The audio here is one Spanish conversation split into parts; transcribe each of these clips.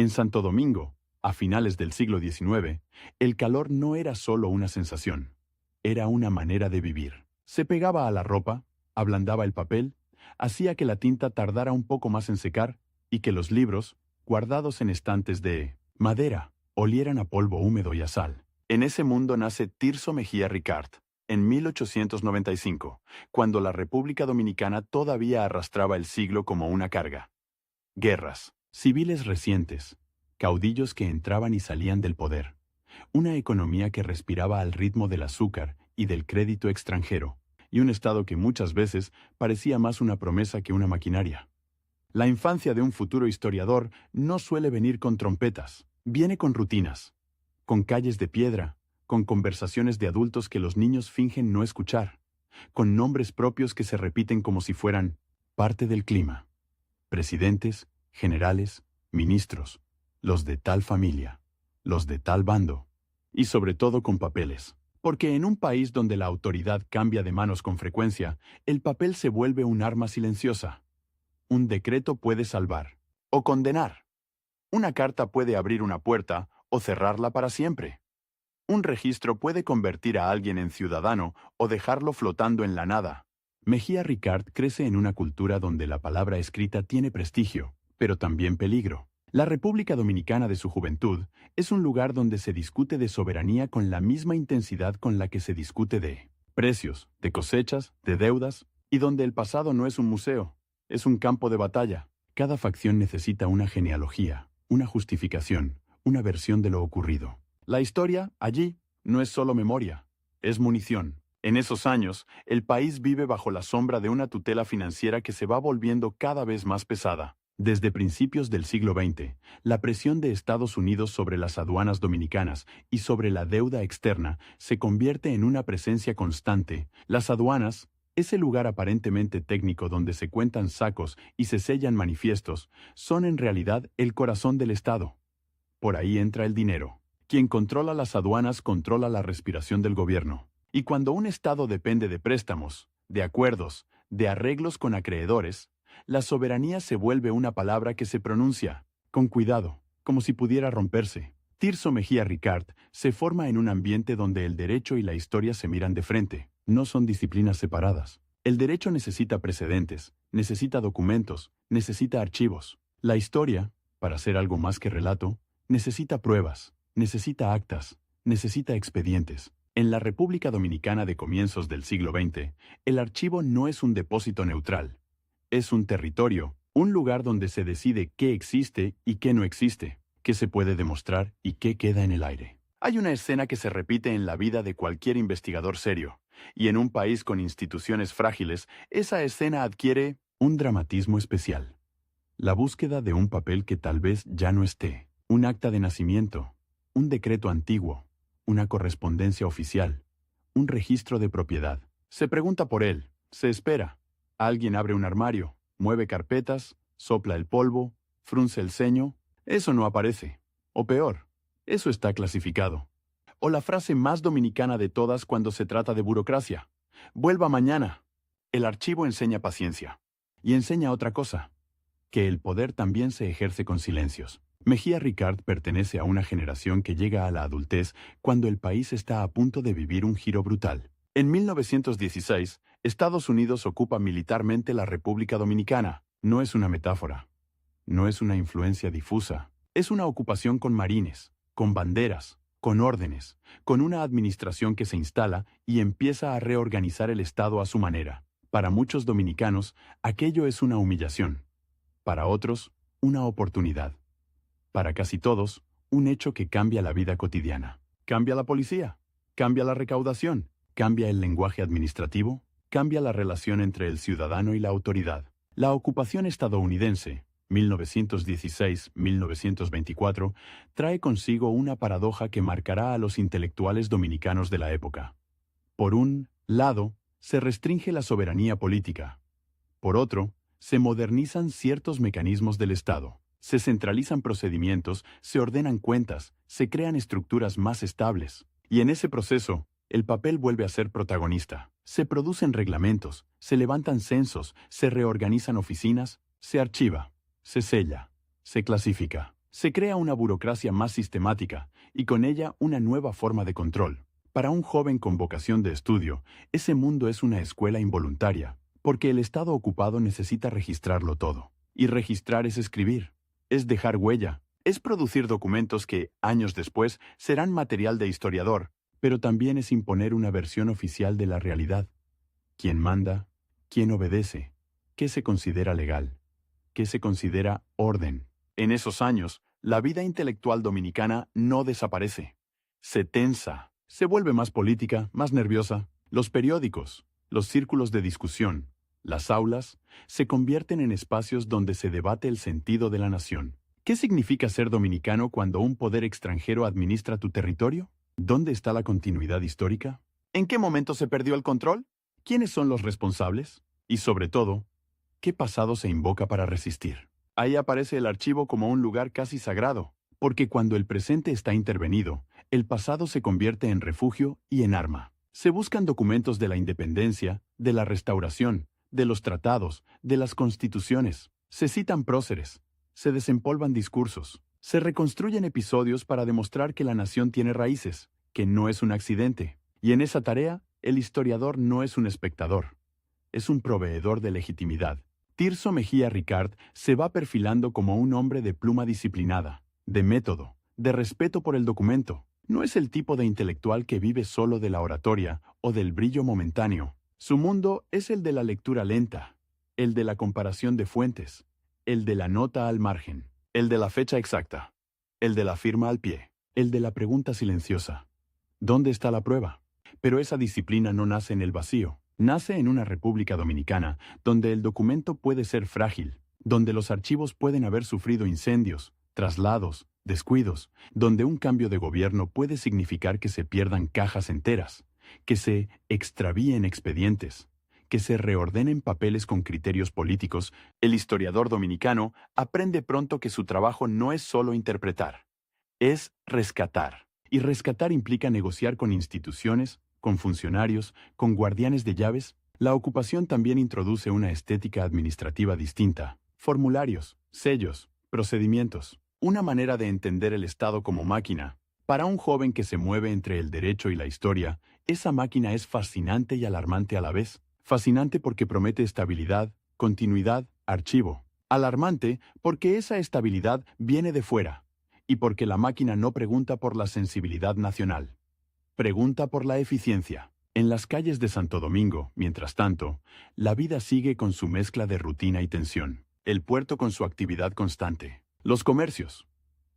En Santo Domingo, a finales del siglo XIX, el calor no era solo una sensación, era una manera de vivir. Se pegaba a la ropa, ablandaba el papel, hacía que la tinta tardara un poco más en secar y que los libros, guardados en estantes de madera, olieran a polvo húmedo y a sal. En ese mundo nace Tirso Mejía Ricart, en 1895, cuando la República Dominicana todavía arrastraba el siglo como una carga. Guerras, civiles recientes, caudillos que entraban y salían del poder, una economía que respiraba al ritmo del azúcar y del crédito extranjero, y un Estado que muchas veces parecía más una promesa que una maquinaria. La infancia de un futuro historiador no suele venir con trompetas, viene con rutinas, con calles de piedra, con conversaciones de adultos que los niños fingen no escuchar, con nombres propios que se repiten como si fueran parte del clima. Presidentes, generales, ministros, los de tal familia, los de tal bando, y sobre todo con papeles. Porque en un país donde la autoridad cambia de manos con frecuencia, el papel se vuelve un arma silenciosa. Un decreto puede salvar o condenar. Una carta puede abrir una puerta o cerrarla para siempre. Un registro puede convertir a alguien en ciudadano o dejarlo flotando en la nada. Mejía Ricart crece en una cultura donde la palabra escrita tiene prestigio, pero también peligro. La República Dominicana de su juventud es un lugar donde se discute de soberanía con la misma intensidad con la que se discute de precios, de cosechas, de deudas, y donde el pasado no es un museo, es un campo de batalla. Cada facción necesita una genealogía, una justificación, una versión de lo ocurrido. La historia, allí, no es solo memoria, es munición. En esos años, el país vive bajo la sombra de una tutela financiera que se va volviendo cada vez más pesada. Desde principios del siglo XX, la presión de Estados Unidos sobre las aduanas dominicanas y sobre la deuda externa se convierte en una presencia constante. Las aduanas, ese lugar aparentemente técnico donde se cuentan sacos y se sellan manifiestos, son en realidad el corazón del Estado. Por ahí entra el dinero. Quien controla las aduanas controla la respiración del gobierno. Y cuando un Estado depende de préstamos, de acuerdos, de arreglos con acreedores, la soberanía se vuelve una palabra que se pronuncia con cuidado, como si pudiera romperse. Tirso Mejía Ricart se forma en un ambiente donde el derecho y la historia se miran de frente, no son disciplinas separadas. El derecho necesita precedentes, necesita documentos, necesita archivos. La historia, para ser algo más que relato, necesita pruebas, necesita actas, necesita expedientes. En la República Dominicana de comienzos del siglo XX, el archivo no es un depósito neutral. Es un territorio, un lugar donde se decide qué existe y qué no existe, qué se puede demostrar y qué queda en el aire. Hay una escena que se repite en la vida de cualquier investigador serio, y en un país con instituciones frágiles, esa escena adquiere un dramatismo especial. La búsqueda de un papel que tal vez ya no esté, un acta de nacimiento, un decreto antiguo, una correspondencia oficial, un registro de propiedad. Se pregunta por él, se espera. Alguien abre un armario, mueve carpetas, sopla el polvo, frunce el ceño. Eso no aparece. O peor, eso está clasificado. O la frase más dominicana de todas cuando se trata de burocracia. Vuelva mañana. El archivo enseña paciencia. Y enseña otra cosa. Que el poder también se ejerce con silencios. Mejía Ricart pertenece a una generación que llega a la adultez cuando el país está a punto de vivir un giro brutal. En 1916, Estados Unidos ocupa militarmente la República Dominicana. No es una metáfora. No es una influencia difusa. Es una ocupación con marines, con banderas, con órdenes, con una administración que se instala y empieza a reorganizar el Estado a su manera. Para muchos dominicanos, aquello es una humillación. Para otros, una oportunidad. Para casi todos, un hecho que cambia la vida cotidiana. Cambia la policía, cambia la recaudación, cambia el lenguaje administrativo, cambia la relación entre el ciudadano y la autoridad. La ocupación estadounidense, 1916-1924, trae consigo una paradoja que marcará a los intelectuales dominicanos de la época. Por un lado, se restringe la soberanía política. Por otro, se modernizan ciertos mecanismos del Estado. Se centralizan procedimientos, se ordenan cuentas, se crean estructuras más estables. Y en ese proceso, el papel vuelve a ser protagonista. Se producen reglamentos, se levantan censos, se reorganizan oficinas, se archiva, se sella, se clasifica, Se crea una burocracia más sistemática y con ella una nueva forma de control. Para un joven con vocación de estudio, ese mundo es una escuela involuntaria, porque el estado ocupado necesita registrarlo todo. Y registrar es escribir, es dejar huella, es producir documentos que, años después, serán material de historiador, pero también es imponer una versión oficial de la realidad. ¿Quién manda? ¿Quién obedece? ¿Qué se considera legal? ¿Qué se considera orden? En esos años, la vida intelectual dominicana no desaparece. Se tensa, se vuelve más política, más nerviosa. Los periódicos, los círculos de discusión, las aulas, se convierten en espacios donde se debate el sentido de la nación. ¿Qué significa ser dominicano cuando un poder extranjero administra tu territorio? ¿Dónde está la continuidad histórica? ¿En qué momento se perdió el control? ¿Quiénes son los responsables? Y sobre todo, ¿qué pasado se invoca para resistir? Ahí aparece el archivo como un lugar casi sagrado, porque cuando el presente está intervenido, el pasado se convierte en refugio y en arma. Se buscan documentos de la independencia, de la restauración, de los tratados, de las constituciones. Se citan próceres, se desempolvan discursos, se reconstruyen episodios para demostrar que la nación tiene raíces, que no es un accidente. Y en esa tarea, el historiador no es un espectador, es un proveedor de legitimidad. Tirso Mejía Ricart se va perfilando como un hombre de pluma disciplinada, de método, de respeto por el documento. No es el tipo de intelectual que vive solo de la oratoria o del brillo momentáneo. Su mundo es el de la lectura lenta, el de la comparación de fuentes, el de la nota al margen, el de la fecha exacta, el de la firma al pie, el de la pregunta silenciosa. ¿Dónde está la prueba? Pero esa disciplina no nace en el vacío. Nace en una República Dominicana, donde el documento puede ser frágil, donde los archivos pueden haber sufrido incendios, traslados, descuidos, donde un cambio de gobierno puede significar que se pierdan cajas enteras, que se extravíen expedientes, que se reordenen papeles con criterios políticos. El historiador dominicano aprende pronto que su trabajo no es solo interpretar, es rescatar. Y rescatar implica negociar con instituciones, con funcionarios, con guardianes de llaves. La ocupación también introduce una estética administrativa distinta. Formularios, sellos, procedimientos. Una manera de entender el Estado como máquina. Para un joven que se mueve entre el derecho y la historia, esa máquina es fascinante y alarmante a la vez. Fascinante porque promete estabilidad, continuidad, archivo. Alarmante porque esa estabilidad viene de fuera, y porque la máquina no pregunta por la sensibilidad nacional. Pregunta por la eficiencia. En las calles de Santo Domingo, mientras tanto, la vida sigue con su mezcla de rutina y tensión. El puerto con su actividad constante. Los comercios.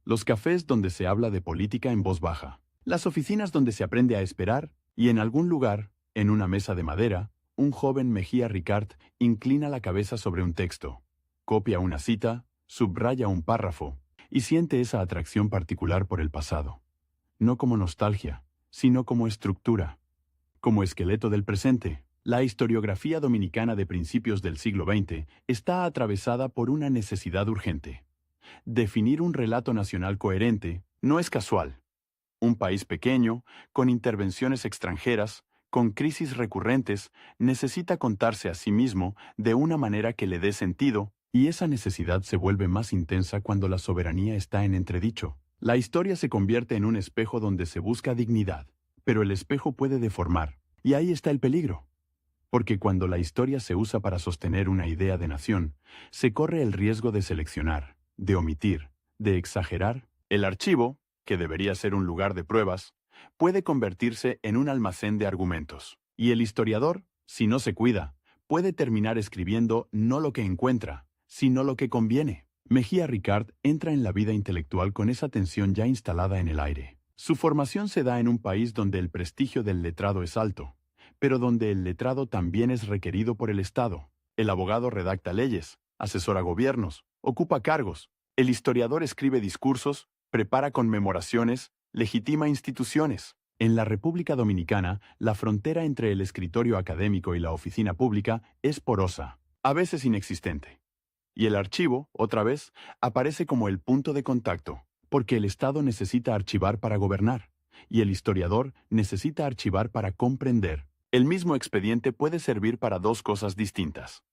Los cafés donde se habla de política en voz baja. Las oficinas donde se aprende a esperar. Y en algún lugar, en una mesa de madera, un joven Mejía Ricart inclina la cabeza sobre un texto. Copia una cita, subraya un párrafo, y siente esa atracción particular por el pasado. No como nostalgia, sino como estructura, como esqueleto del presente. La historiografía dominicana de principios del siglo XX está atravesada por una necesidad urgente. Definir un relato nacional coherente no es casual. Un país pequeño, con intervenciones extranjeras, con crisis recurrentes, necesita contarse a sí mismo de una manera que le dé sentido, y esa necesidad se vuelve más intensa cuando la soberanía está en entredicho. La historia se convierte en un espejo donde se busca dignidad, pero el espejo puede deformar, y ahí está el peligro. Porque cuando la historia se usa para sostener una idea de nación, se corre el riesgo de seleccionar, de omitir, de exagerar. El archivo, que debería ser un lugar de pruebas, puede convertirse en un almacén de argumentos. Y el historiador, si no se cuida, puede terminar escribiendo no lo que encuentra, sino lo que conviene. Mejía Ricart entra en la vida intelectual con esa tensión ya instalada en el aire. Su formación se da en un país donde el prestigio del letrado es alto, pero donde el letrado también es requerido por el Estado. El abogado redacta leyes, asesora gobiernos, ocupa cargos. El historiador escribe discursos, prepara conmemoraciones, legitima instituciones. En la República Dominicana, la frontera entre el escritorio académico y la oficina pública es porosa, a veces inexistente. Y el archivo, otra vez, aparece como el punto de contacto, porque el Estado necesita archivar para gobernar, y el historiador necesita archivar para comprender. El mismo expediente puede servir para dos cosas distintas: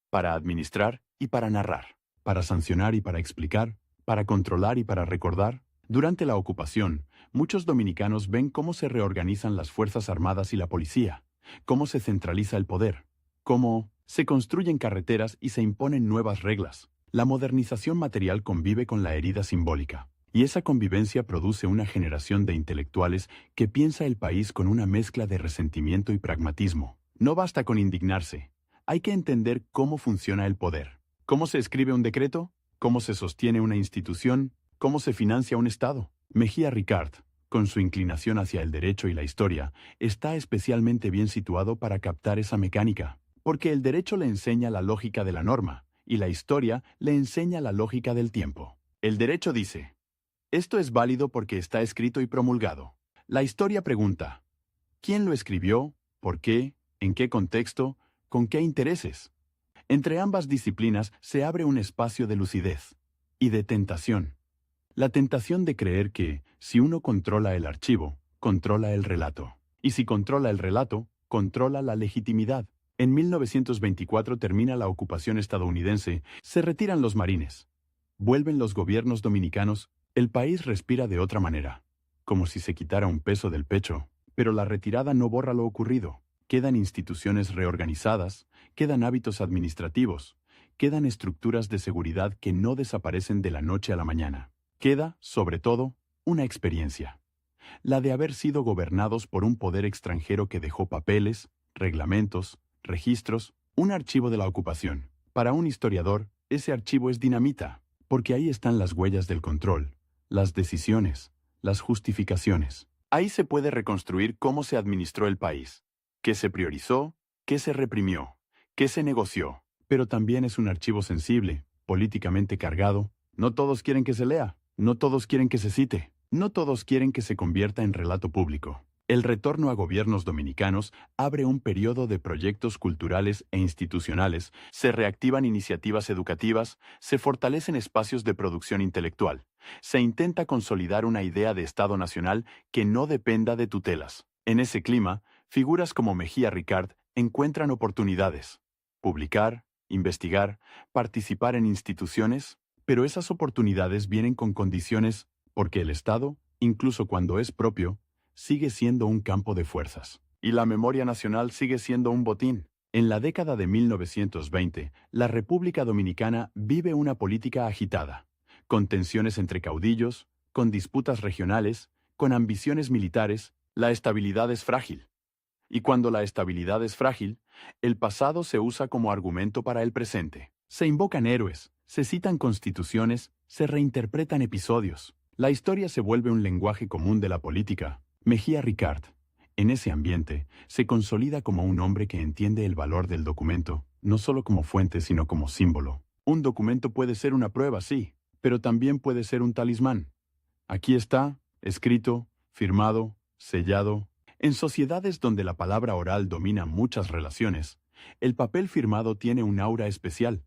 para administrar y para narrar, para sancionar y para explicar, para controlar y para recordar. Durante la ocupación, muchos dominicanos ven cómo se reorganizan las Fuerzas Armadas y la policía, cómo se centraliza el poder, cómo se construyen carreteras y se imponen nuevas reglas. La modernización material convive con la herida simbólica, y esa convivencia produce una generación de intelectuales que piensa el país con una mezcla de resentimiento y pragmatismo. No basta con indignarse, hay que entender cómo funciona el poder, cómo se escribe un decreto, cómo se sostiene una institución, cómo se financia un Estado. Mejía Ricard, con su inclinación hacia el derecho y la historia, está especialmente bien situado para captar esa mecánica, porque el derecho le enseña la lógica de la norma, y la historia le enseña la lógica del tiempo. El derecho dice, esto es válido porque está escrito y promulgado. La historia pregunta, ¿quién lo escribió? ¿Por qué? ¿En qué contexto? ¿Con qué intereses? Entre ambas disciplinas se abre un espacio de lucidez y de tentación. La tentación de creer que, si uno controla el archivo, controla el relato. Y si controla el relato, controla la legitimidad. En 1924 termina la ocupación estadounidense, se retiran los marines. Vuelven los gobiernos dominicanos, el país respira de otra manera, como si se quitara un peso del pecho. Pero la retirada no borra lo ocurrido. Quedan instituciones reorganizadas, quedan hábitos administrativos, quedan estructuras de seguridad que no desaparecen de la noche a la mañana. Queda, sobre todo, una experiencia, la de haber sido gobernados por un poder extranjero que dejó papeles, reglamentos, registros, un archivo de la ocupación. Para un historiador, ese archivo es dinamita, porque ahí están las huellas del control, las decisiones, las justificaciones. Ahí se puede reconstruir cómo se administró el país, qué se priorizó, qué se reprimió, qué se negoció. Pero también es un archivo sensible, políticamente cargado. No todos quieren que se lea. No todos quieren que se cite, no todos quieren que se convierta en relato público. El retorno a gobiernos dominicanos abre un periodo de proyectos culturales e institucionales, se reactivan iniciativas educativas, se fortalecen espacios de producción intelectual, se intenta consolidar una idea de Estado nacional que no dependa de tutelas. En ese clima, figuras como Mejía Ricard encuentran oportunidades. Publicar, investigar, participar en instituciones. Pero esas oportunidades vienen con condiciones, porque el Estado, incluso cuando es propio, sigue siendo un campo de fuerzas. Y la memoria nacional sigue siendo un botín. En la década de 1920, la República Dominicana vive una política agitada, con tensiones entre caudillos, con disputas regionales, con ambiciones militares. La estabilidad es frágil. Y cuando la estabilidad es frágil, el pasado se usa como argumento para el presente. Se invocan héroes, se citan constituciones, se reinterpretan episodios. La historia se vuelve un lenguaje común de la política. Mejía Ricard, en ese ambiente, se consolida como un hombre que entiende el valor del documento, no solo como fuente sino como símbolo. Un documento puede ser una prueba, sí, pero también puede ser un talismán. Aquí está, escrito, firmado, sellado. En sociedades donde la palabra oral domina muchas relaciones, el papel firmado tiene un aura especial.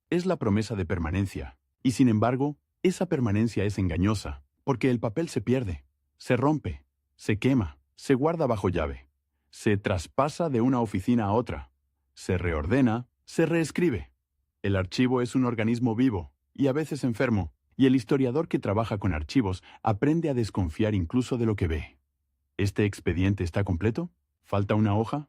Es la promesa de permanencia. Y sin embargo, esa permanencia es engañosa, porque el papel se pierde, se rompe, se quema, se guarda bajo llave, se traspasa de una oficina a otra, se reordena, se reescribe. El archivo es un organismo vivo, y a veces enfermo, y el historiador que trabaja con archivos aprende a desconfiar incluso de lo que ve. ¿Este expediente está completo? ¿Falta una hoja?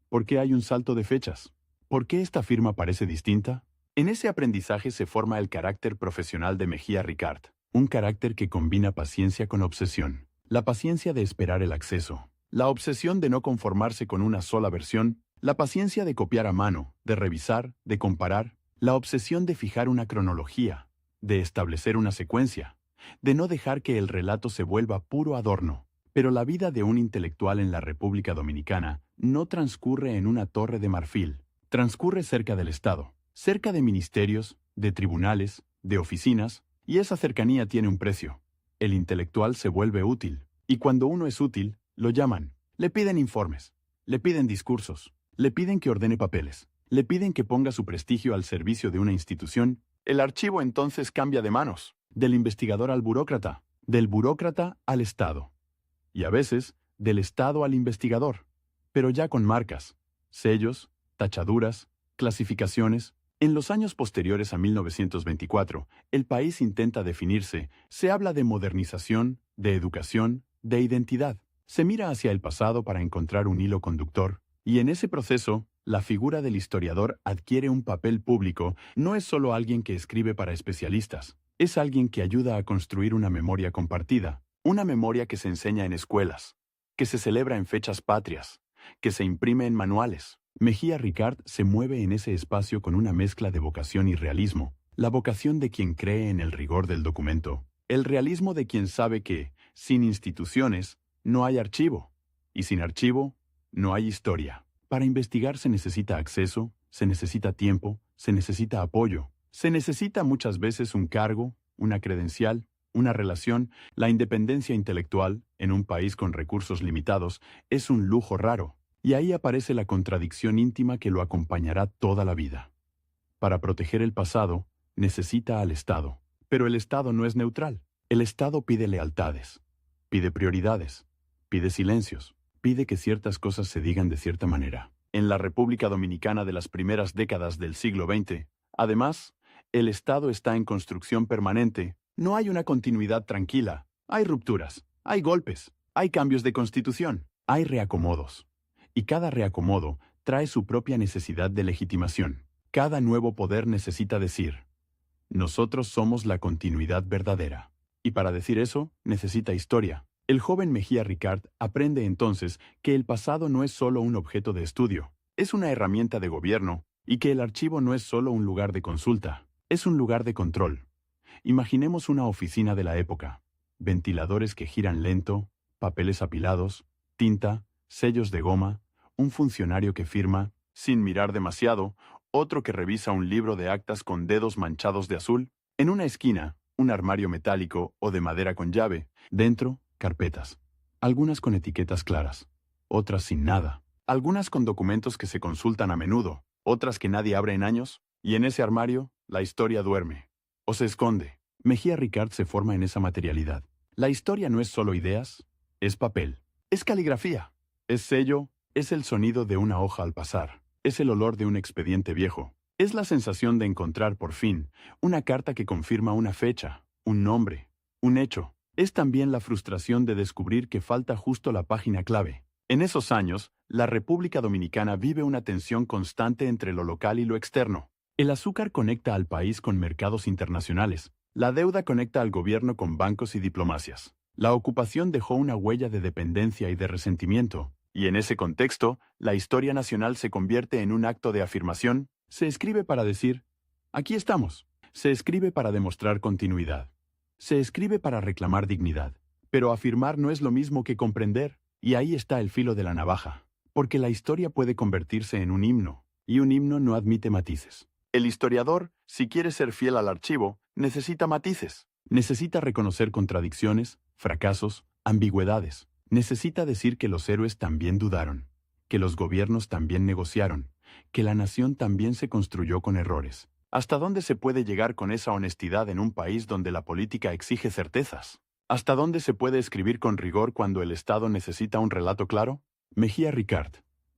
¿Por qué hay un salto de fechas? ¿Por qué esta firma parece distinta? En ese aprendizaje se forma el carácter profesional de Mejía Ricard, un carácter que combina paciencia con obsesión. La paciencia de esperar el acceso, la obsesión de no conformarse con una sola versión, la paciencia de copiar a mano, de revisar, de comparar, la obsesión de fijar una cronología, de establecer una secuencia, de no dejar que el relato se vuelva puro adorno. Pero la vida de un intelectual en la República Dominicana no transcurre en una torre de marfil, transcurre cerca del Estado, cerca de ministerios, de tribunales, de oficinas, y esa cercanía tiene un precio. El intelectual se vuelve útil, y cuando uno es útil, lo llaman, le piden informes, le piden discursos, le piden que ordene papeles, le piden que ponga su prestigio al servicio de una institución. El archivo entonces cambia de manos, del investigador al burócrata, del burócrata al Estado, y a veces del Estado al investigador, pero ya con marcas, sellos, tachaduras, clasificaciones. En los años posteriores a 1924, el país intenta definirse, se habla de modernización, de educación, de identidad. Se mira hacia el pasado para encontrar un hilo conductor, y en ese proceso, la figura del historiador adquiere un papel público. No es solo alguien que escribe para especialistas, es alguien que ayuda a construir una memoria compartida, una memoria que se enseña en escuelas, que se celebra en fechas patrias, que se imprime en manuales. Mejía Ricard se mueve en ese espacio con una mezcla de vocación y realismo, la vocación de quien cree en el rigor del documento, el realismo de quien sabe que, sin instituciones, no hay archivo, y sin archivo, no hay historia. Para investigar se necesita acceso, se necesita tiempo, se necesita apoyo, se necesita muchas veces un cargo, una credencial, una relación. La independencia intelectual, en un país con recursos limitados, es un lujo raro. Y ahí aparece la contradicción íntima que lo acompañará toda la vida. Para proteger el pasado, necesita al Estado. Pero el Estado no es neutral. El Estado pide lealtades, pide prioridades, pide silencios, pide que ciertas cosas se digan de cierta manera. En la República Dominicana de las primeras décadas del siglo XX, además, el Estado está en construcción permanente. No hay una continuidad tranquila. Hay rupturas, hay golpes, hay cambios de constitución, hay reacomodos. Y cada reacomodo trae su propia necesidad de legitimación. Cada nuevo poder necesita decir, nosotros somos la continuidad verdadera. Y para decir eso, necesita historia. El joven Mejía Ricard aprende entonces que el pasado no es solo un objeto de estudio, es una herramienta de gobierno, y que el archivo no es solo un lugar de consulta, es un lugar de control. Imaginemos una oficina de la época, ventiladores que giran lento, papeles apilados, tinta, sellos de goma, un funcionario que firma, sin mirar demasiado, otro que revisa un libro de actas con dedos manchados de azul. En una esquina, un armario metálico o de madera con llave. Dentro, carpetas. Algunas con etiquetas claras, otras sin nada. Algunas con documentos que se consultan a menudo, otras que nadie abre en años. Y en ese armario, la historia duerme. O se esconde. Mejía Ricard se forma en esa materialidad. La historia no es solo ideas, es papel, es caligrafía, es sello, es el sonido de una hoja al pasar, es el olor de un expediente viejo, es la sensación de encontrar por fin una carta que confirma una fecha, un nombre, un hecho. Es también la frustración de descubrir que falta justo la página clave. En esos años, la República Dominicana vive una tensión constante entre lo local y lo externo. El azúcar conecta al país con mercados internacionales. La deuda conecta al gobierno con bancos y diplomacias. La ocupación dejó una huella de dependencia y de resentimiento. Y en ese contexto, la historia nacional se convierte en un acto de afirmación. Se escribe para decir, aquí estamos. Se escribe para demostrar continuidad. Se escribe para reclamar dignidad. Pero afirmar no es lo mismo que comprender. Y ahí está el filo de la navaja. Porque la historia puede convertirse en un himno. Y un himno no admite matices. El historiador, si quiere ser fiel al archivo, necesita matices. Necesita reconocer contradicciones, fracasos, ambigüedades. Necesita decir que los héroes también dudaron, que los gobiernos también negociaron, que la nación también se construyó con errores. ¿Hasta dónde se puede llegar con esa honestidad en un país donde la política exige certezas? ¿Hasta dónde se puede escribir con rigor cuando el Estado necesita un relato claro? Mejía Ricard,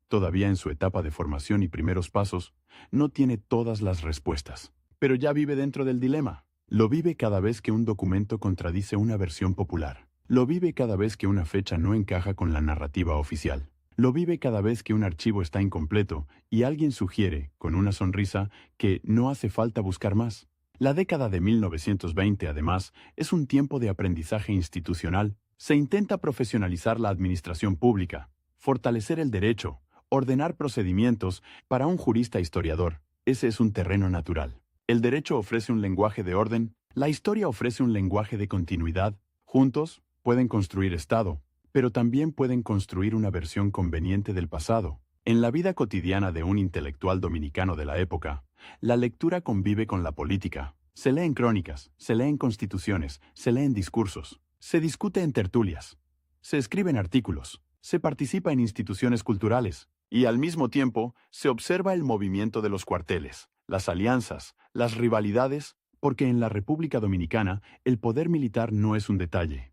todavía en su etapa de formación y primeros pasos, no tiene todas las respuestas. Pero ya vive dentro del dilema. Lo vive cada vez que un documento contradice una versión popular. Lo vive cada vez que una fecha no encaja con la narrativa oficial. Lo vive cada vez que un archivo está incompleto y alguien sugiere, con una sonrisa, que no hace falta buscar más. La década de 1920, además, es un tiempo de aprendizaje institucional. Se intenta profesionalizar la administración pública, fortalecer el derecho, ordenar procedimientos. Para un jurista historiador, ese es un terreno natural. El derecho ofrece un lenguaje de orden, la historia ofrece un lenguaje de continuidad. Juntos, pueden construir Estado, pero también pueden construir una versión conveniente del pasado. En la vida cotidiana de un intelectual dominicano de la época, la lectura convive con la política. Se leen crónicas, se leen constituciones, se leen discursos, se discute en tertulias, se escriben artículos, se participa en instituciones culturales, y al mismo tiempo se observa el movimiento de los cuarteles, las alianzas, las rivalidades, porque en la República Dominicana el poder militar no es un detalle.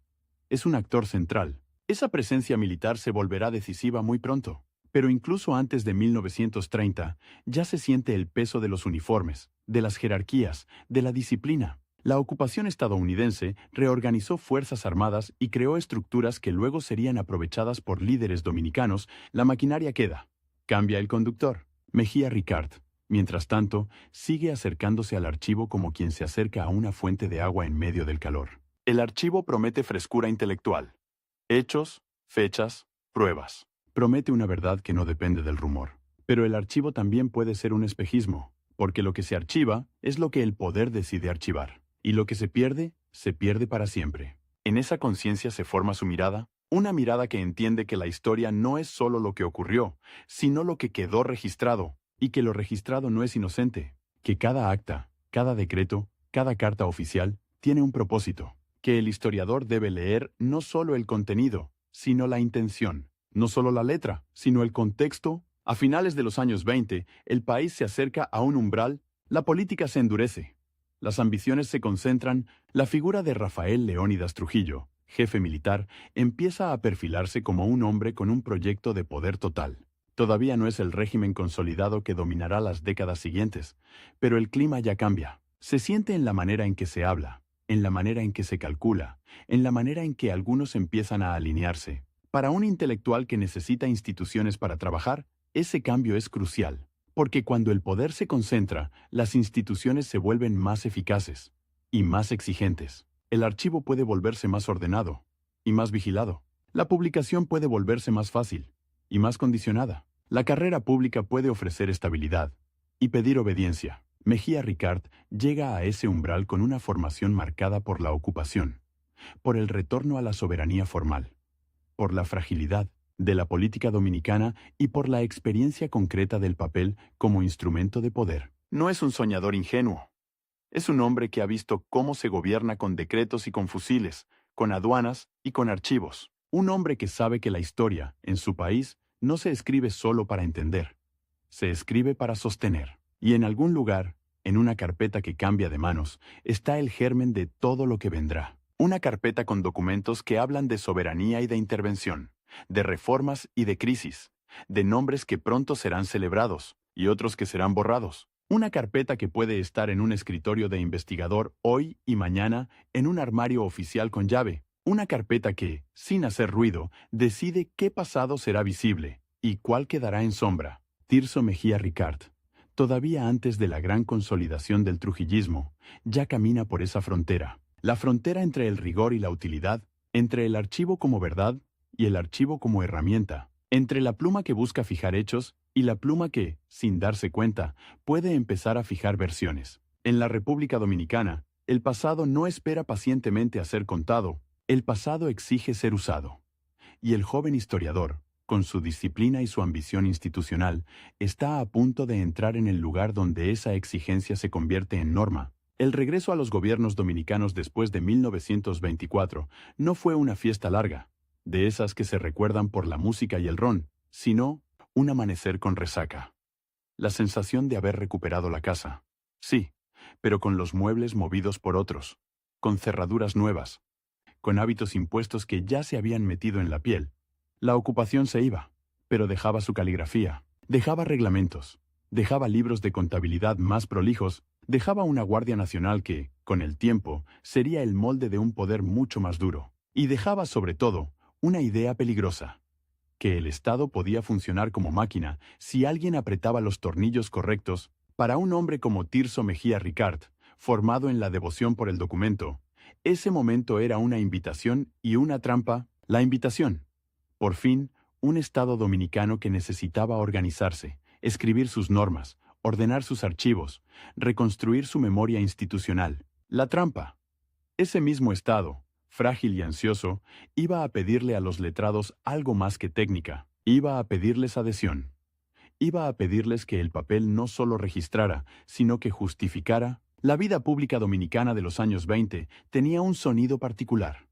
Es un actor central. Esa presencia militar se volverá decisiva muy pronto. Pero incluso antes de 1930, ya se siente el peso de los uniformes, de las jerarquías, de la disciplina. La ocupación estadounidense reorganizó fuerzas armadas y creó estructuras que luego serían aprovechadas por líderes dominicanos. La maquinaria queda. Cambia el conductor. Mejía Ricard, mientras tanto, sigue acercándose al archivo como quien se acerca a una fuente de agua en medio del calor. El archivo promete frescura intelectual. Hechos, fechas, pruebas. Promete una verdad que no depende del rumor. Pero el archivo también puede ser un espejismo, porque lo que se archiva es lo que el poder decide archivar. Y lo que se pierde para siempre. En esa conciencia se forma su mirada, una mirada que entiende que la historia no es solo lo que ocurrió, sino lo que quedó registrado, y que lo registrado no es inocente, que cada acta, cada decreto, cada carta oficial tiene un propósito, que el historiador debe leer no solo el contenido, sino la intención, no solo la letra, sino el contexto. A finales de los años 20, el país se acerca a un umbral, la política se endurece. Las ambiciones se concentran, la figura de Rafael Leónidas Trujillo, jefe militar, empieza a perfilarse como un hombre con un proyecto de poder total. Todavía no es el régimen consolidado que dominará las décadas siguientes, pero el clima ya cambia. Se siente en la manera en que se habla, en la manera en que se calcula, en la manera en que algunos empiezan a alinearse. Para un intelectual que necesita instituciones para trabajar, ese cambio es crucial. Porque cuando el poder se concentra, las instituciones se vuelven más eficaces y más exigentes. El archivo puede volverse más ordenado y más vigilado. La publicación puede volverse más fácil y más condicionada. La carrera pública puede ofrecer estabilidad y pedir obediencia. Mejía Ricard llega a ese umbral con una formación marcada por la ocupación, por el retorno a la soberanía formal, por la fragilidad de la política dominicana y por la experiencia concreta del papel como instrumento de poder. No es un soñador ingenuo. Es un hombre que ha visto cómo se gobierna con decretos y con fusiles, con aduanas y con archivos. Un hombre que sabe que la historia, en su país, no se escribe solo para entender. Se escribe para sostener. Y en algún lugar, en una carpeta que cambia de manos, está el germen de todo lo que vendrá. Una carpeta con documentos que hablan de soberanía y de intervención, de reformas y de crisis, de nombres que pronto serán celebrados y otros que serán borrados. Una carpeta que puede estar en un escritorio de investigador hoy y mañana en un armario oficial con llave. Una carpeta que, sin hacer ruido, decide qué pasado será visible y cuál quedará en sombra. Tirso Mejía Ricard, todavía antes de la gran consolidación del trujillismo, ya camina por esa frontera. La frontera entre el rigor y la utilidad, entre el archivo como verdad y el archivo como herramienta, entre la pluma que busca fijar hechos y la pluma que, sin darse cuenta, puede empezar a fijar versiones. En la República Dominicana, el pasado no espera pacientemente a ser contado, el pasado exige ser usado. Y el joven historiador, con su disciplina y su ambición institucional, está a punto de entrar en el lugar donde esa exigencia se convierte en norma. El regreso a los gobiernos dominicanos después de 1924 no fue una fiesta larga, de esas que se recuerdan por la música y el ron, sino un amanecer con resaca. La sensación de haber recuperado la casa. Sí, pero con los muebles movidos por otros, con cerraduras nuevas, con hábitos impuestos que ya se habían metido en la piel. La ocupación se iba, pero dejaba su caligrafía, dejaba reglamentos, dejaba libros de contabilidad más prolijos, dejaba una Guardia Nacional que, con el tiempo, sería el molde de un poder mucho más duro. Y dejaba, sobre todo, una idea peligrosa: que el Estado podía funcionar como máquina si alguien apretaba los tornillos correctos. Para un hombre como Tirso Mejía Ricard, formado en la devoción por el documento, ese momento era una invitación y una trampa. La invitación. Por fin, un Estado dominicano que necesitaba organizarse, escribir sus normas, ordenar sus archivos, reconstruir su memoria institucional. La trampa. Ese mismo Estado, frágil y ansioso, iba a pedirle a los letrados algo más que técnica. Iba a pedirles adhesión. Iba a pedirles que el papel no solo registrara, sino que justificara. La vida pública dominicana de los años 20 tenía un sonido particular.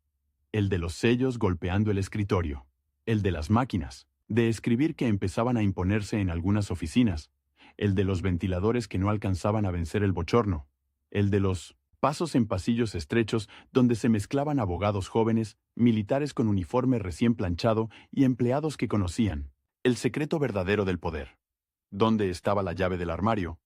El de los sellos golpeando el escritorio. El de las máquinas de escribir que empezaban a imponerse en algunas oficinas. El de los ventiladores que no alcanzaban a vencer el bochorno. El de los pasos en pasillos estrechos donde se mezclaban abogados jóvenes, militares con uniforme recién planchado y empleados que conocían El secreto verdadero del poder. ¿Dónde estaba la llave del armario?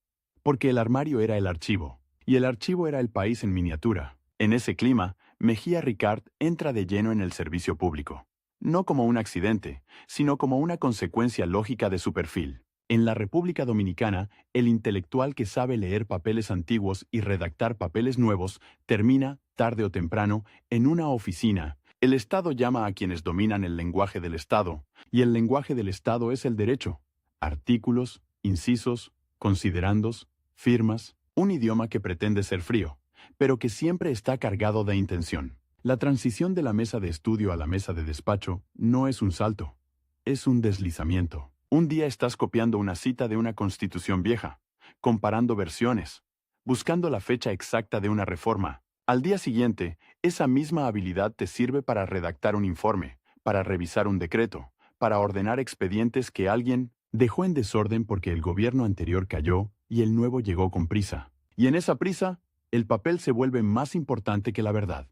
Porque el armario era el archivo, y el archivo era el país en miniatura. En ese clima, Mejía Ricard entra de lleno en el servicio público. No como un accidente, sino como una consecuencia lógica de su perfil. En la República Dominicana, el intelectual que sabe leer papeles antiguos y redactar papeles nuevos termina, tarde o temprano, en una oficina. El Estado llama a quienes dominan el lenguaje del Estado, y el lenguaje del Estado es el derecho. Artículos, incisos, considerandos, firmas, un idioma que pretende ser frío, pero que siempre está cargado de intención. La transición de la mesa de estudio a la mesa de despacho no es un salto, es un deslizamiento. Un día estás copiando una cita de una constitución vieja, comparando versiones, buscando la fecha exacta de una reforma. Al día siguiente, esa misma habilidad te sirve para redactar un informe, para revisar un decreto, para ordenar expedientes que alguien dejó en desorden porque el gobierno anterior cayó y el nuevo llegó con prisa. Y en esa prisa, el papel se vuelve más importante que la verdad.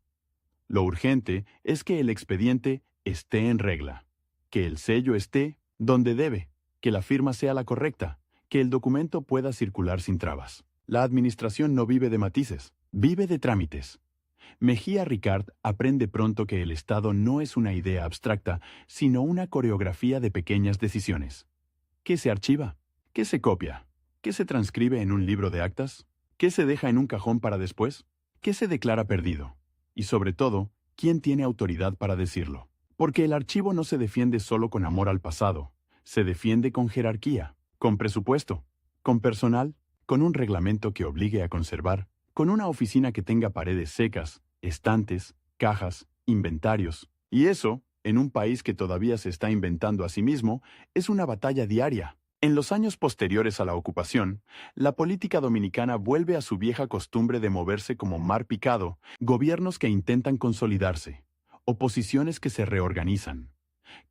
Lo urgente es que el expediente esté en regla, que el sello esté donde debe, que la firma sea la correcta, que el documento pueda circular sin trabas. La administración no vive de matices, vive de trámites. Mejía Ricard aprende pronto que el Estado no es una idea abstracta, sino una coreografía de pequeñas decisiones. ¿Qué se archiva? ¿Qué se copia? ¿Qué se transcribe en un libro de actas? ¿Qué se deja en un cajón para después? ¿Qué se declara perdido? Y sobre todo, ¿quién tiene autoridad para decirlo? Porque el archivo no se defiende solo con amor al pasado, se defiende con jerarquía, con presupuesto, con personal, con un reglamento que obligue a conservar, con una oficina que tenga paredes secas, estantes, cajas, inventarios. Y eso, en un país que todavía se está inventando a sí mismo, es una batalla diaria. En los años posteriores a la ocupación, la política dominicana vuelve a su vieja costumbre de moverse como mar picado, gobiernos que intentan consolidarse, oposiciones que se reorganizan,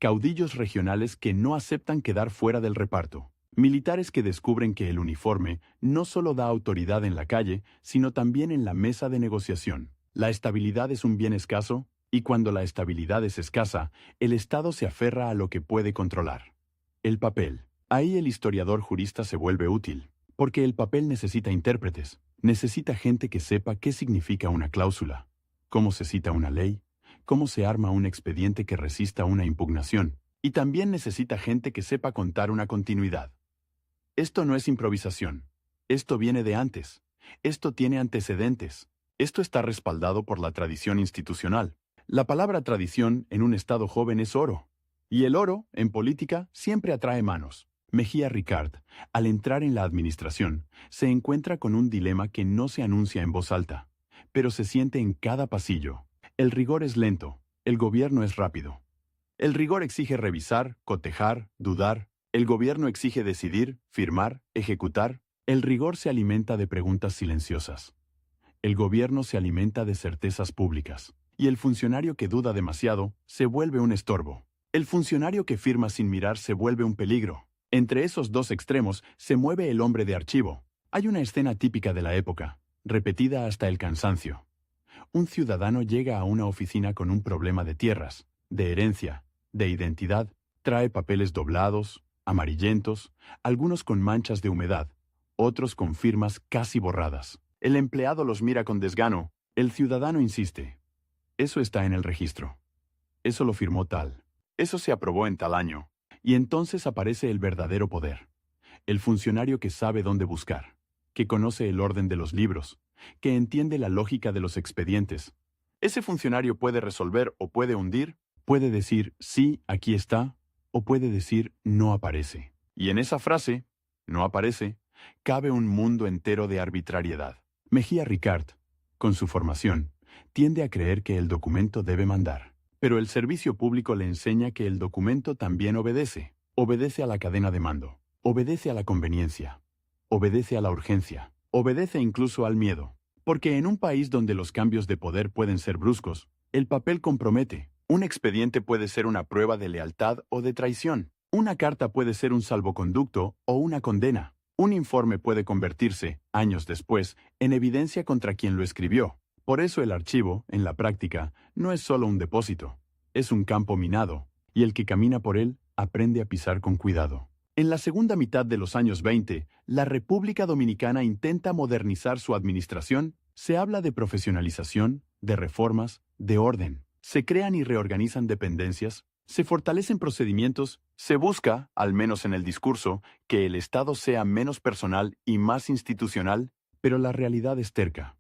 caudillos regionales que no aceptan quedar fuera del reparto, militares que descubren que el uniforme no solo da autoridad en la calle, sino también en la mesa de negociación. La estabilidad es un bien escaso, y cuando la estabilidad es escasa, el Estado se aferra a lo que puede controlar. El papel. Ahí el historiador jurista se vuelve útil, porque el papel necesita intérpretes, necesita gente que sepa qué significa una cláusula, cómo se cita una ley, cómo se arma un expediente que resista una impugnación, y también necesita gente que sepa contar una continuidad. Esto no es improvisación, esto viene de antes, esto tiene antecedentes, esto está respaldado por la tradición institucional. La palabra tradición en un Estado joven es oro, y el oro, en política, siempre atrae manos. Mejía Ricard, al entrar en la administración, se encuentra con un dilema que no se anuncia en voz alta, pero se siente en cada pasillo. El rigor es lento, el gobierno es rápido. El rigor exige revisar, cotejar, dudar. El gobierno exige decidir, firmar, ejecutar. El rigor se alimenta de preguntas silenciosas. El gobierno se alimenta de certezas públicas. Y el funcionario que duda demasiado se vuelve un estorbo. El funcionario que firma sin mirar se vuelve un peligro. Entre esos dos extremos se mueve el hombre de archivo. Hay una escena típica de la época, repetida hasta el cansancio. Un ciudadano llega a una oficina con un problema de tierras, de herencia, de identidad, trae papeles doblados, amarillentos, algunos con manchas de humedad, otros con firmas casi borradas. El empleado los mira con desgano. El ciudadano insiste. Eso está en el registro. Eso lo firmó tal. Eso se aprobó en tal año. Y entonces aparece el verdadero poder. El funcionario que sabe dónde buscar, que conoce el orden de los libros, que entiende la lógica de los expedientes. Ese funcionario puede resolver o puede hundir, puede decir sí, aquí está, o puede decir no aparece. Y en esa frase, no aparece, cabe un mundo entero de arbitrariedad. Mejía Ricard, con su formación, tiende a creer que el documento debe mandar. Pero el servicio público le enseña que el documento también obedece. Obedece a la cadena de mando. Obedece a la conveniencia. Obedece a la urgencia. Obedece incluso al miedo. Porque en un país donde los cambios de poder pueden ser bruscos, el papel compromete. Un expediente puede ser una prueba de lealtad o de traición. Una carta puede ser un salvoconducto o una condena. Un informe puede convertirse, años después, en evidencia contra quien lo escribió. Por eso el archivo, en la práctica, no es solo un depósito, es un campo minado, y el que camina por él aprende a pisar con cuidado. En la segunda mitad de los años 20, la República Dominicana intenta modernizar su administración. Se habla de profesionalización, de reformas, de orden. Se crean y reorganizan dependencias, se fortalecen procedimientos, se busca, al menos en el discurso, que el Estado sea menos personal y más institucional, pero la realidad es terca.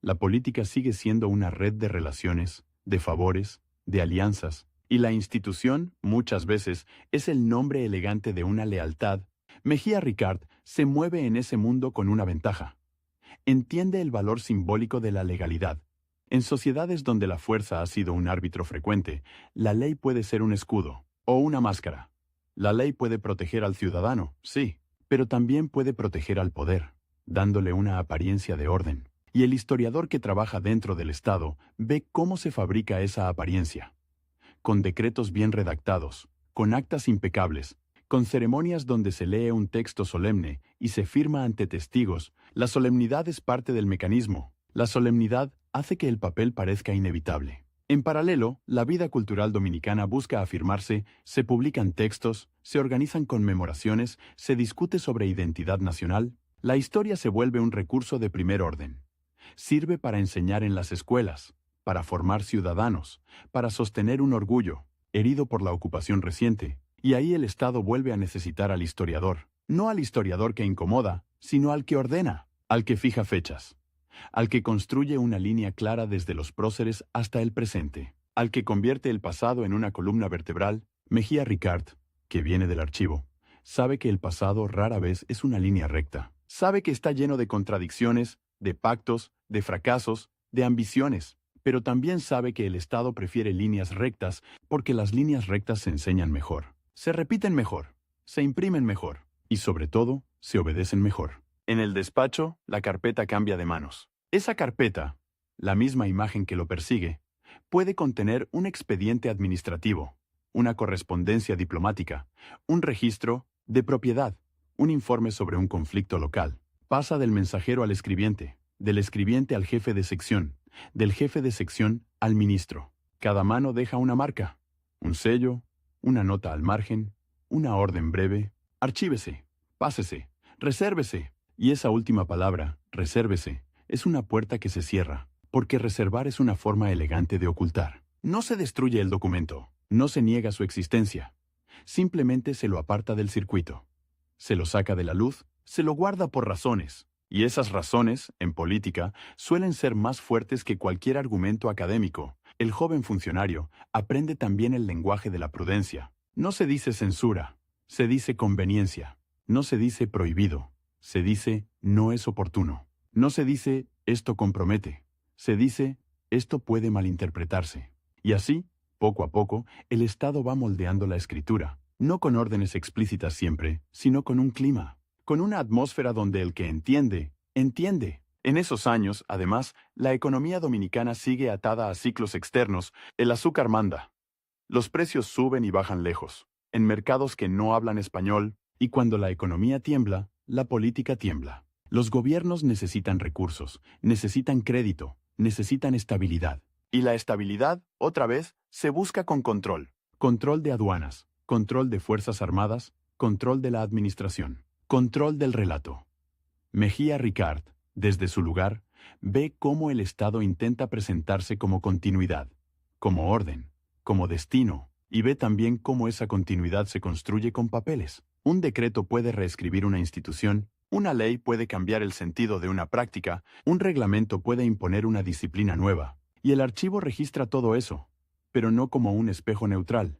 La política sigue siendo una red de relaciones, de favores, de alianzas, y la institución, muchas veces, es el nombre elegante de una lealtad. Mejía Ricard se mueve en ese mundo con una ventaja. Entiende el valor simbólico de la legalidad. En sociedades donde la fuerza ha sido un árbitro frecuente, la ley puede ser un escudo o una máscara. La ley puede proteger al ciudadano, sí, pero también puede proteger al poder, dándole una apariencia de orden. Y el historiador que trabaja dentro del Estado ve cómo se fabrica esa apariencia. Con decretos bien redactados, con actas impecables, con ceremonias donde se lee un texto solemne y se firma ante testigos. La solemnidad es parte del mecanismo. La solemnidad hace que el papel parezca inevitable. En paralelo, la vida cultural dominicana busca afirmarse, se publican textos, se organizan conmemoraciones, se discute sobre identidad nacional. La historia se vuelve un recurso de primer orden. Sirve para enseñar en las escuelas, para formar ciudadanos, para sostener un orgullo, herido por la ocupación reciente. Y ahí el Estado vuelve a necesitar al historiador. No al historiador que incomoda, sino al que ordena, al que fija fechas, al que construye una línea clara desde los próceres hasta el presente, al que convierte el pasado en una columna vertebral. Mejía Ricard, que viene del archivo, sabe que el pasado rara vez es una línea recta. Sabe que está lleno de contradicciones, de pactos, de fracasos, de ambiciones, pero también sabe que el Estado prefiere líneas rectas porque las líneas rectas se enseñan mejor, se repiten mejor, se imprimen mejor y sobre todo, se obedecen mejor. En el despacho, la carpeta cambia de manos. Esa carpeta, la misma imagen que lo persigue, puede contener un expediente administrativo, una correspondencia diplomática, un registro de propiedad, un informe sobre un conflicto local. Pasa del mensajero al escribiente, del escribiente al jefe de sección, del jefe de sección al ministro. Cada mano deja una marca, un sello, una nota al margen, una orden breve. Archívese, pásese, resérvese. Y esa última palabra, resérvese, es una puerta que se cierra, porque reservar es una forma elegante de ocultar. No se destruye el documento, no se niega su existencia, simplemente se lo aparta del circuito. Se lo saca de la luz, se lo guarda por razones, y esas razones, en política, suelen ser más fuertes que cualquier argumento académico. El joven funcionario aprende también el lenguaje de la prudencia. No se dice censura, se dice conveniencia, no se dice prohibido. Se dice, no es oportuno. No se dice, esto compromete. Se dice, esto puede malinterpretarse. Y así, poco a poco, el Estado va moldeando la escritura, no con órdenes explícitas siempre, sino con un clima, con una atmósfera donde el que entiende, entiende. En esos años, además, la economía dominicana sigue atada a ciclos externos. El azúcar manda. Los precios suben y bajan lejos, en mercados que no hablan español, y cuando la economía tiembla, la política tiembla. Los gobiernos necesitan recursos, necesitan crédito, necesitan estabilidad. Y la estabilidad, otra vez, se busca con control. Control de aduanas, control de fuerzas armadas, control de la administración, control del relato. Mejía Ricard, desde su lugar, ve cómo el Estado intenta presentarse como continuidad, como orden, como destino, y ve también cómo esa continuidad se construye con papeles. Un decreto puede reescribir una institución, una ley puede cambiar el sentido de una práctica, un reglamento puede imponer una disciplina nueva, y el archivo registra todo eso, pero no como un espejo neutral.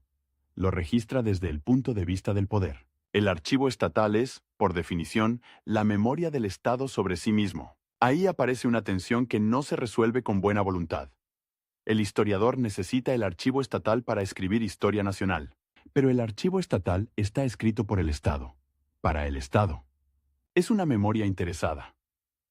Lo registra desde el punto de vista del poder. El archivo estatal es, por definición, la memoria del Estado sobre sí mismo. Ahí aparece una tensión que no se resuelve con buena voluntad. El historiador necesita el archivo estatal para escribir historia nacional. Pero el archivo estatal está escrito por el Estado, para el Estado. Es una memoria interesada.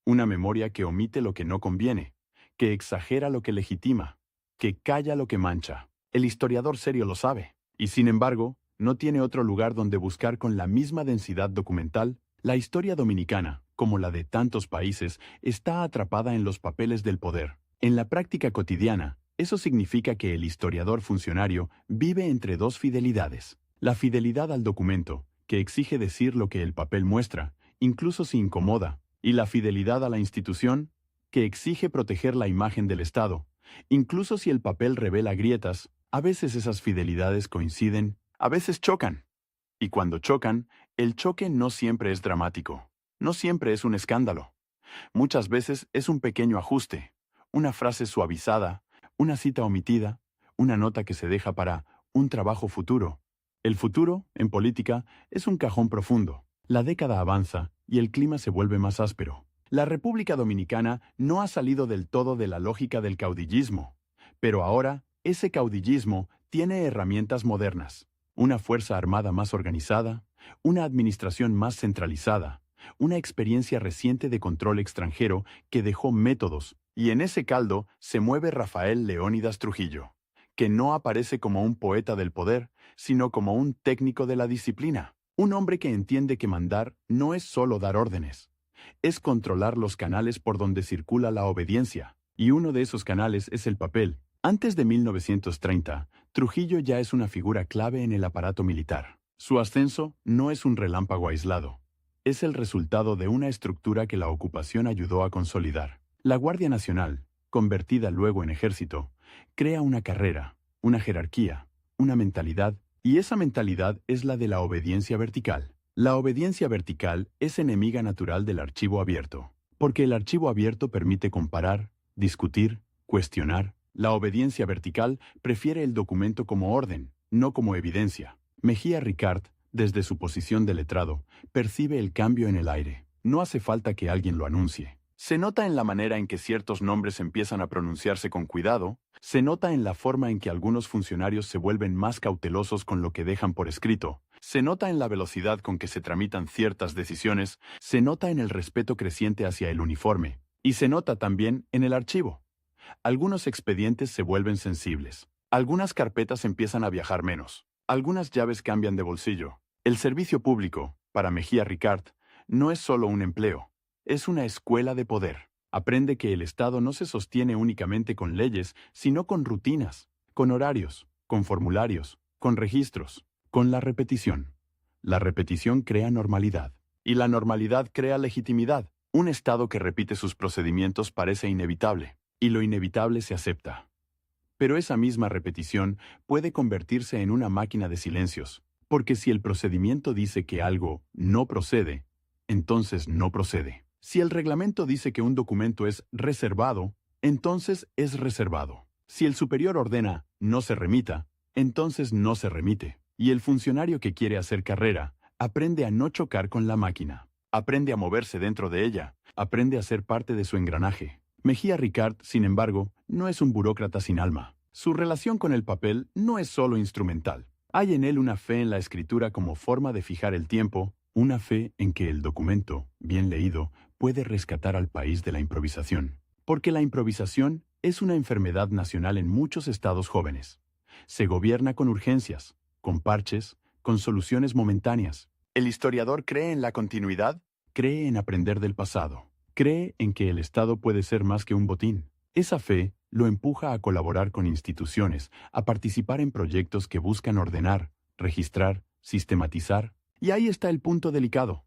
Una memoria que omite lo que no conviene, que exagera lo que legitima, que calla lo que mancha. El historiador serio lo sabe, y sin embargo, no tiene otro lugar donde buscar con la misma densidad documental. La historia dominicana, como la de tantos países, está atrapada en los papeles del poder. En la práctica cotidiana, eso significa que el historiador funcionario vive entre dos fidelidades. La fidelidad al documento, que exige decir lo que el papel muestra, incluso si incomoda, y la fidelidad a la institución, que exige proteger la imagen del Estado, incluso si el papel revela grietas. A veces esas fidelidades coinciden, a veces chocan. Y cuando chocan, el choque no siempre es dramático, no siempre es un escándalo. Muchas veces es un pequeño ajuste, una frase suavizada, una cita omitida, una nota que se deja para un trabajo futuro. El futuro, en política, es un cajón profundo. La década avanza y el clima se vuelve más áspero. La República Dominicana no ha salido del todo de la lógica del caudillismo, pero ahora ese caudillismo tiene herramientas modernas, una fuerza armada más organizada, una administración más centralizada, una experiencia reciente de control extranjero que dejó métodos, y en ese caldo se mueve Rafael Leónidas Trujillo, que no aparece como un poeta del poder, sino como un técnico de la disciplina, un hombre que entiende que mandar no es solo dar órdenes, es controlar los canales por donde circula la obediencia, y uno de esos canales es el papel. Antes de 1930, Trujillo ya es una figura clave en el aparato militar. Su ascenso no es un relámpago aislado. Es el resultado de una estructura que la ocupación ayudó a consolidar. La Guardia Nacional, convertida luego en ejército, crea una carrera, una jerarquía, una mentalidad, y esa mentalidad es la de la obediencia vertical. La obediencia vertical es enemiga natural del archivo abierto, porque el archivo abierto permite comparar, discutir, cuestionar. La obediencia vertical prefiere el documento como orden, no como evidencia. Mejía Ricard, desde su posición de letrado, percibe el cambio en el aire. No hace falta que alguien lo anuncie. Se nota en la manera en que ciertos nombres empiezan a pronunciarse con cuidado, se nota en la forma en que algunos funcionarios se vuelven más cautelosos con lo que dejan por escrito, se nota en la velocidad con que se tramitan ciertas decisiones, se nota en el respeto creciente hacia el uniforme, y se nota también en el archivo. Algunos expedientes se vuelven sensibles. Algunas carpetas empiezan a viajar menos. Algunas llaves cambian de bolsillo. El servicio público, para Mejía Ricard, no es solo un empleo. Es una escuela de poder. Aprende que el Estado no se sostiene únicamente con leyes, sino con rutinas, con horarios, con formularios, con registros, con la repetición. La repetición crea normalidad. Y la normalidad crea legitimidad. Un Estado que repite sus procedimientos parece inevitable. Y lo inevitable se acepta. Pero esa misma repetición puede convertirse en una máquina de silencios, porque si el procedimiento dice que algo no procede, entonces no procede. Si el reglamento dice que un documento es reservado, entonces es reservado. Si el superior ordena no se remita, entonces no se remite. Y el funcionario que quiere hacer carrera aprende a no chocar con la máquina, aprende a moverse dentro de ella, aprende a ser parte de su engranaje. Mejía Ricard, sin embargo, no es un burócrata sin alma. Su relación con el papel no es solo instrumental. Hay en él una fe en la escritura como forma de fijar el tiempo, una fe en que el documento, bien leído, puede rescatar al país de la improvisación. Porque la improvisación es una enfermedad nacional en muchos estados jóvenes. Se gobierna con urgencias, con parches, con soluciones momentáneas. El historiador cree en la continuidad, cree en aprender del pasado. Cree en que el Estado puede ser más que un botín. Esa fe lo empuja a colaborar con instituciones, a participar en proyectos que buscan ordenar, registrar, sistematizar. Y ahí está el punto delicado.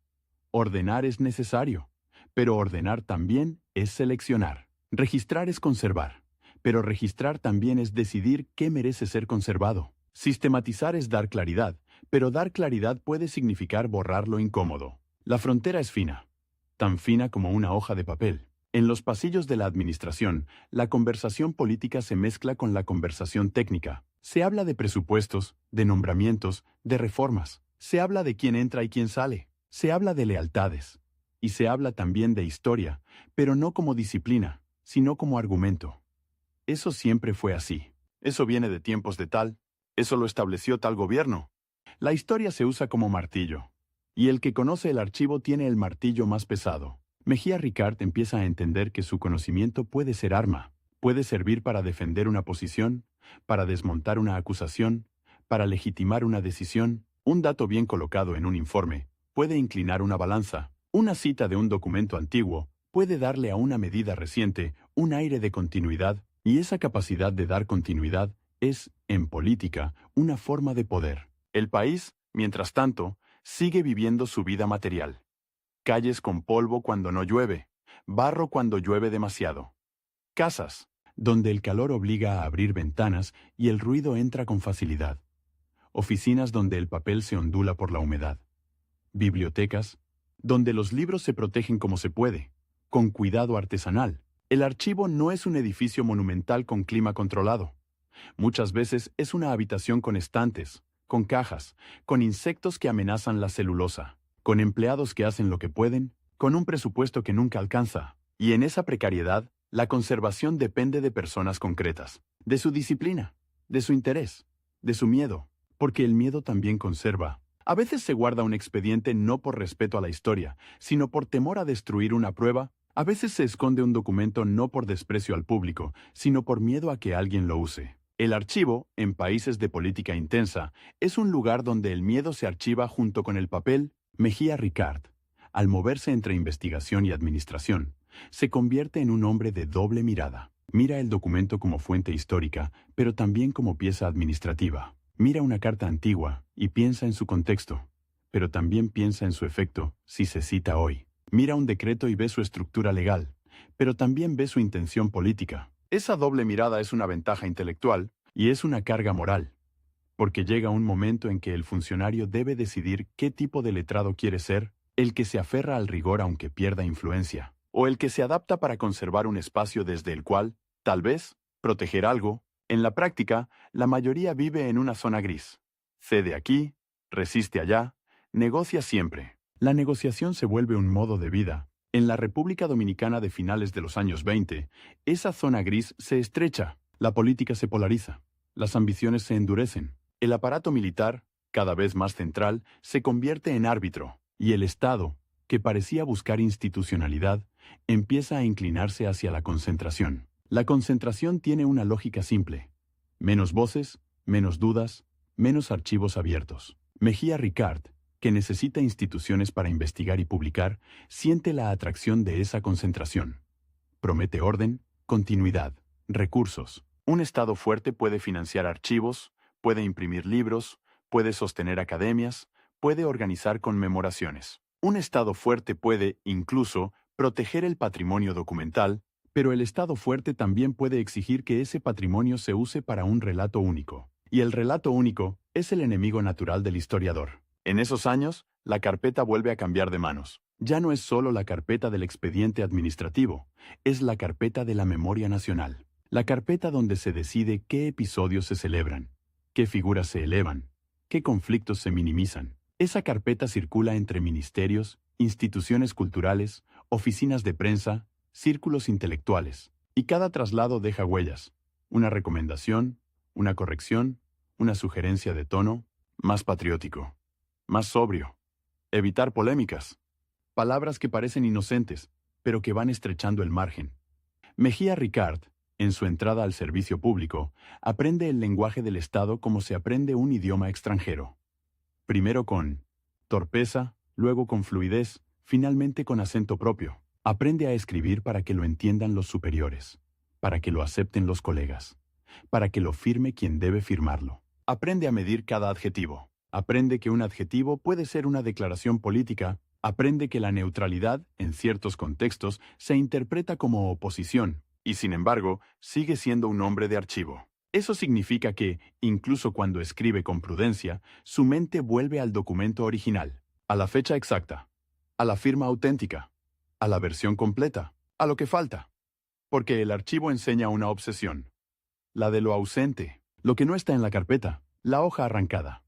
Ordenar es necesario, pero ordenar también es seleccionar. Registrar es conservar, pero registrar también es decidir qué merece ser conservado. Sistematizar es dar claridad, pero dar claridad puede significar borrar lo incómodo. La frontera es fina. Tan fina como una hoja de papel. En los pasillos de la administración, la conversación política se mezcla con la conversación técnica. Se habla de presupuestos, de nombramientos, de reformas. Se habla de quién entra y quién sale. Se habla de lealtades. Y se habla también de historia, pero no como disciplina, sino como argumento. Eso siempre fue así. Eso viene de tiempos de tal. Eso lo estableció tal gobierno. La historia se usa como martillo. Y el que conoce el archivo tiene el martillo más pesado. Mejía Ricard empieza a entender que su conocimiento puede ser arma, puede servir para defender una posición, para desmontar una acusación, para legitimar una decisión. Un dato bien colocado en un informe puede inclinar una balanza. Una cita de un documento antiguo puede darle a una medida reciente un aire de continuidad, y esa capacidad de dar continuidad es, en política, una forma de poder. El país, mientras tanto, sigue viviendo su vida material. Calles con polvo cuando no llueve, barro cuando llueve demasiado. Casas, donde el calor obliga a abrir ventanas y el ruido entra con facilidad. Oficinas donde el papel se ondula por la humedad. Bibliotecas, donde los libros se protegen como se puede, con cuidado artesanal. El archivo no es un edificio monumental con clima controlado. Muchas veces es una habitación con estantes, con cajas, con insectos que amenazan la celulosa, con empleados que hacen lo que pueden, con un presupuesto que nunca alcanza. Y en esa precariedad, la conservación depende de personas concretas, de su disciplina, de su interés, de su miedo, porque el miedo también conserva. A veces se guarda un expediente no por respeto a la historia, sino por temor a destruir una prueba. A veces se esconde un documento no por desprecio al público, sino por miedo a que alguien lo use. El archivo, en países de política intensa, es un lugar donde el miedo se archiva junto con el papel. Mejía Ricard, al moverse entre investigación y administración, se convierte en un hombre de doble mirada. Mira el documento como fuente histórica, pero también como pieza administrativa. Mira una carta antigua y piensa en su contexto, pero también piensa en su efecto si se cita hoy. Mira un decreto y ve su estructura legal, pero también ve su intención política. Esa doble mirada es una ventaja intelectual y es una carga moral, porque llega un momento en que el funcionario debe decidir qué tipo de letrado quiere ser, el que se aferra al rigor aunque pierda influencia, o el que se adapta para conservar un espacio desde el cual, tal vez, proteger algo. En la práctica, la mayoría vive en una zona gris. Cede aquí, resiste allá, negocia siempre. La negociación se vuelve un modo de vida. En la República Dominicana de finales de los años 20, esa zona gris se estrecha, la política se polariza, las ambiciones se endurecen, el aparato militar, cada vez más central, se convierte en árbitro, y el Estado, que parecía buscar institucionalidad, empieza a inclinarse hacia la concentración. La concentración tiene una lógica simple: menos voces, menos dudas, menos archivos abiertos. Mejía Ricard, que necesita instituciones para investigar y publicar, siente la atracción de esa concentración. Promete orden, continuidad, recursos. Un Estado fuerte puede financiar archivos, puede imprimir libros, puede sostener academias, puede organizar conmemoraciones. Un Estado fuerte puede, incluso, proteger el patrimonio documental, pero el Estado fuerte también puede exigir que ese patrimonio se use para un relato único. Y el relato único es el enemigo natural del historiador. En esos años, la carpeta vuelve a cambiar de manos. Ya no es solo la carpeta del expediente administrativo, es la carpeta de la memoria nacional. La carpeta donde se decide qué episodios se celebran, qué figuras se elevan, qué conflictos se minimizan. Esa carpeta circula entre ministerios, instituciones culturales, oficinas de prensa, círculos intelectuales. Y cada traslado deja huellas. Una recomendación, una corrección, una sugerencia de tono, más patriótico, más sobrio. Evitar polémicas. Palabras que parecen inocentes, pero que van estrechando el margen. Mejía Ricard, en su entrada al servicio público, aprende el lenguaje del Estado como se aprende un idioma extranjero. Primero con torpeza, luego con fluidez, finalmente con acento propio. Aprende a escribir para que lo entiendan los superiores, para que lo acepten los colegas, para que lo firme quien debe firmarlo. Aprende a medir cada adjetivo. Aprende que un adjetivo puede ser una declaración política. Aprende que la neutralidad, en ciertos contextos, se interpreta como oposición, y sin embargo, sigue siendo un hombre de archivo. Eso significa que, incluso cuando escribe con prudencia, su mente vuelve al documento original, a la fecha exacta, a la firma auténtica, a la versión completa, a lo que falta. Porque el archivo enseña una obsesión. La de lo ausente, lo que no está en la carpeta, la hoja arrancada,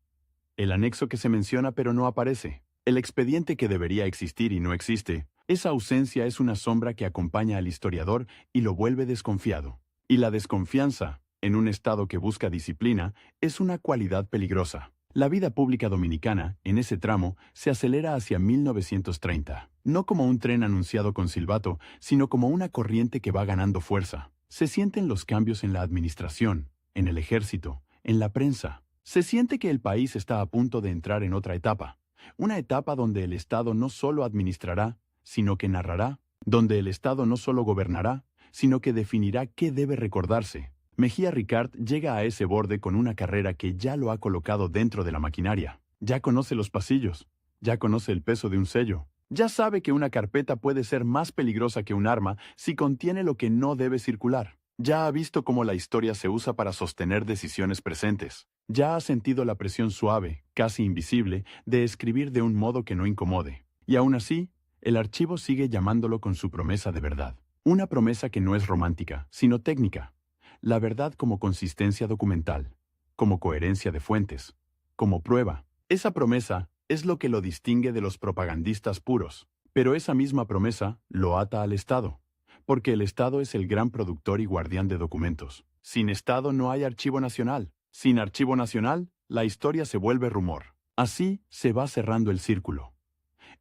el anexo que se menciona pero no aparece, el expediente que debería existir y no existe. Esa ausencia es una sombra que acompaña al historiador y lo vuelve desconfiado. Y la desconfianza, en un Estado que busca disciplina, es una cualidad peligrosa. La vida pública dominicana, en ese tramo, se acelera hacia 1930. No como un tren anunciado con silbato, sino como una corriente que va ganando fuerza. Se sienten los cambios en la administración, en el ejército, en la prensa. Se siente que el país está a punto de entrar en otra etapa. Una etapa donde el Estado no solo administrará, sino que narrará. Donde el Estado no solo gobernará, sino que definirá qué debe recordarse. Mejía Ricard llega a ese borde con una carrera que ya lo ha colocado dentro de la maquinaria. Ya conoce los pasillos, ya conoce el peso de un sello, ya sabe que una carpeta puede ser más peligrosa que un arma si contiene lo que no debe circular. Ya ha visto cómo la historia se usa para sostener decisiones presentes. Ya ha sentido la presión suave, casi invisible, de escribir de un modo que no incomode. Y aún así, el archivo sigue llamándolo con su promesa de verdad. Una promesa que no es romántica, sino técnica. La verdad como consistencia documental, como coherencia de fuentes, como prueba. Esa promesa es lo que lo distingue de los propagandistas puros. Pero esa misma promesa lo ata al Estado, porque el Estado es el gran productor y guardián de documentos. Sin Estado no hay archivo nacional. Sin archivo nacional, la historia se vuelve rumor. Así se va cerrando el círculo.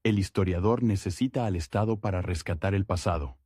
El historiador necesita al Estado para rescatar el pasado.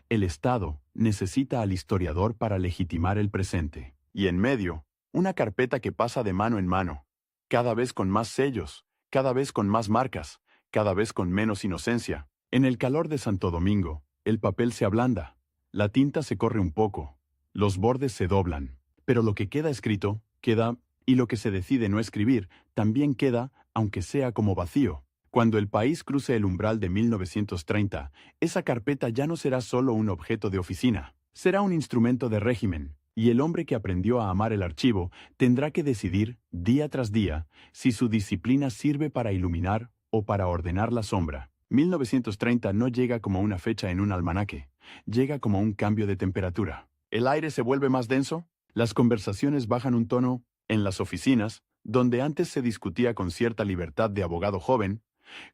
El Estado necesita al historiador para legitimar el presente. Y en medio, una carpeta que pasa de mano en mano, cada vez con más sellos, cada vez con más marcas, cada vez con menos inocencia. En el calor de Santo Domingo, el papel se ablanda, la tinta se corre un poco, los bordes se doblan, pero lo que queda escrito, queda, y lo que se decide no escribir, también queda, aunque sea como vacío. Cuando el país cruce el umbral de 1930, esa carpeta ya no será solo un objeto de oficina, será un instrumento de régimen, y el hombre que aprendió a amar el archivo tendrá que decidir, día tras día, si su disciplina sirve para iluminar o para ordenar la sombra. 1930 no llega como una fecha en un almanaque, llega como un cambio de temperatura. El aire se vuelve más denso, las conversaciones bajan un tono, en las oficinas, donde antes se discutía con cierta libertad de abogado joven,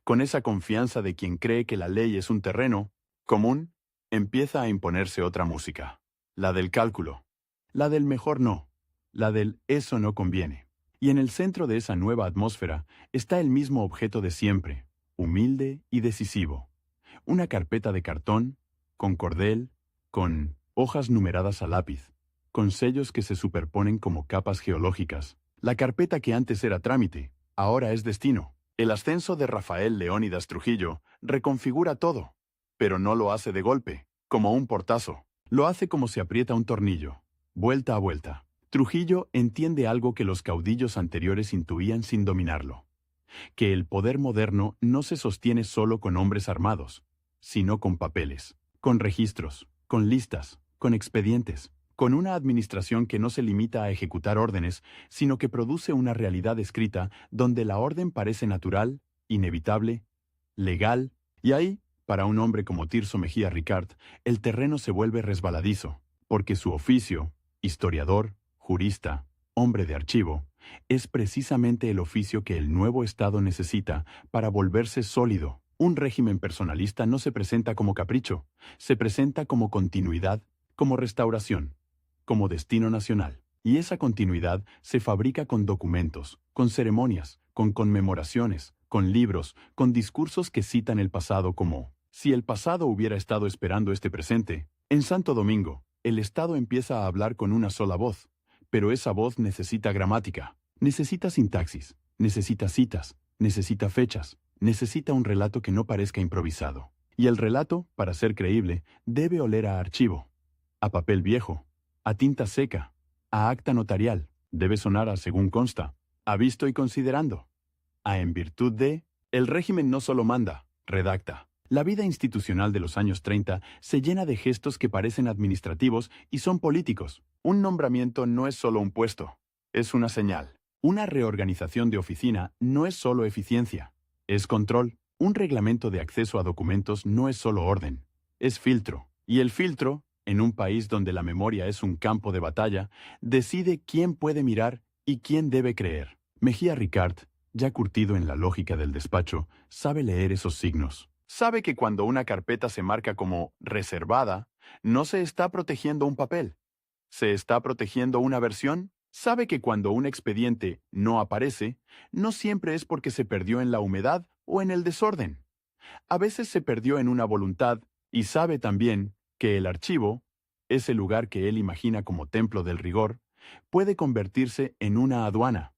con esa confianza de quien cree que la ley es un terreno común, empieza a imponerse otra música. La del cálculo. La del mejor no. La del eso no conviene. Y en el centro de esa nueva atmósfera está el mismo objeto de siempre, humilde y decisivo. Una carpeta de cartón, con cordel, con hojas numeradas a lápiz, con sellos que se superponen como capas geológicas. La carpeta que antes era trámite, ahora es destino. El ascenso de Rafael Leónidas Trujillo reconfigura todo, pero no lo hace de golpe, como un portazo. Lo hace como se aprieta un tornillo, vuelta a vuelta. Trujillo entiende algo que los caudillos anteriores intuían sin dominarlo: que el poder moderno no se sostiene solo con hombres armados, sino con papeles, con registros, con listas, con expedientes, con una administración que no se limita a ejecutar órdenes, sino que produce una realidad escrita donde la orden parece natural, inevitable, legal, y ahí, para un hombre como Tirso Mejía Ricard, el terreno se vuelve resbaladizo, porque su oficio, historiador, jurista, hombre de archivo, es precisamente el oficio que el nuevo Estado necesita para volverse sólido. Un régimen personalista no se presenta como capricho, se presenta como continuidad, como restauración, como destino nacional. Y esa continuidad se fabrica con documentos, con ceremonias, con conmemoraciones, con libros, con discursos que citan el pasado como: si el pasado hubiera estado esperando este presente. En Santo Domingo, el Estado empieza a hablar con una sola voz, pero esa voz necesita gramática, necesita sintaxis, necesita citas, necesita fechas, necesita un relato que no parezca improvisado. Y el relato, para ser creíble, debe oler a archivo, a papel viejo, a tinta seca, a acta notarial. Debe sonar a según consta, a visto y considerando, a en virtud de. El régimen no solo manda, redacta. La vida institucional de los años 30 se llena de gestos que parecen administrativos y son políticos. Un nombramiento no es solo un puesto, es una señal. Una reorganización de oficina no es solo eficiencia, es control. Un reglamento de acceso a documentos no es solo orden, es filtro. Y el filtro, en un país donde la memoria es un campo de batalla, decide quién puede mirar y quién debe creer. Mejía Ricard, ya curtido en la lógica del despacho, sabe leer esos signos. Sabe que cuando una carpeta se marca como reservada, no se está protegiendo un papel, se está protegiendo una versión. Sabe que cuando un expediente no aparece, no siempre es porque se perdió en la humedad o en el desorden. A veces se perdió en una voluntad, y sabe también que el archivo, ese lugar que él imagina como templo del rigor, puede convertirse en una aduana.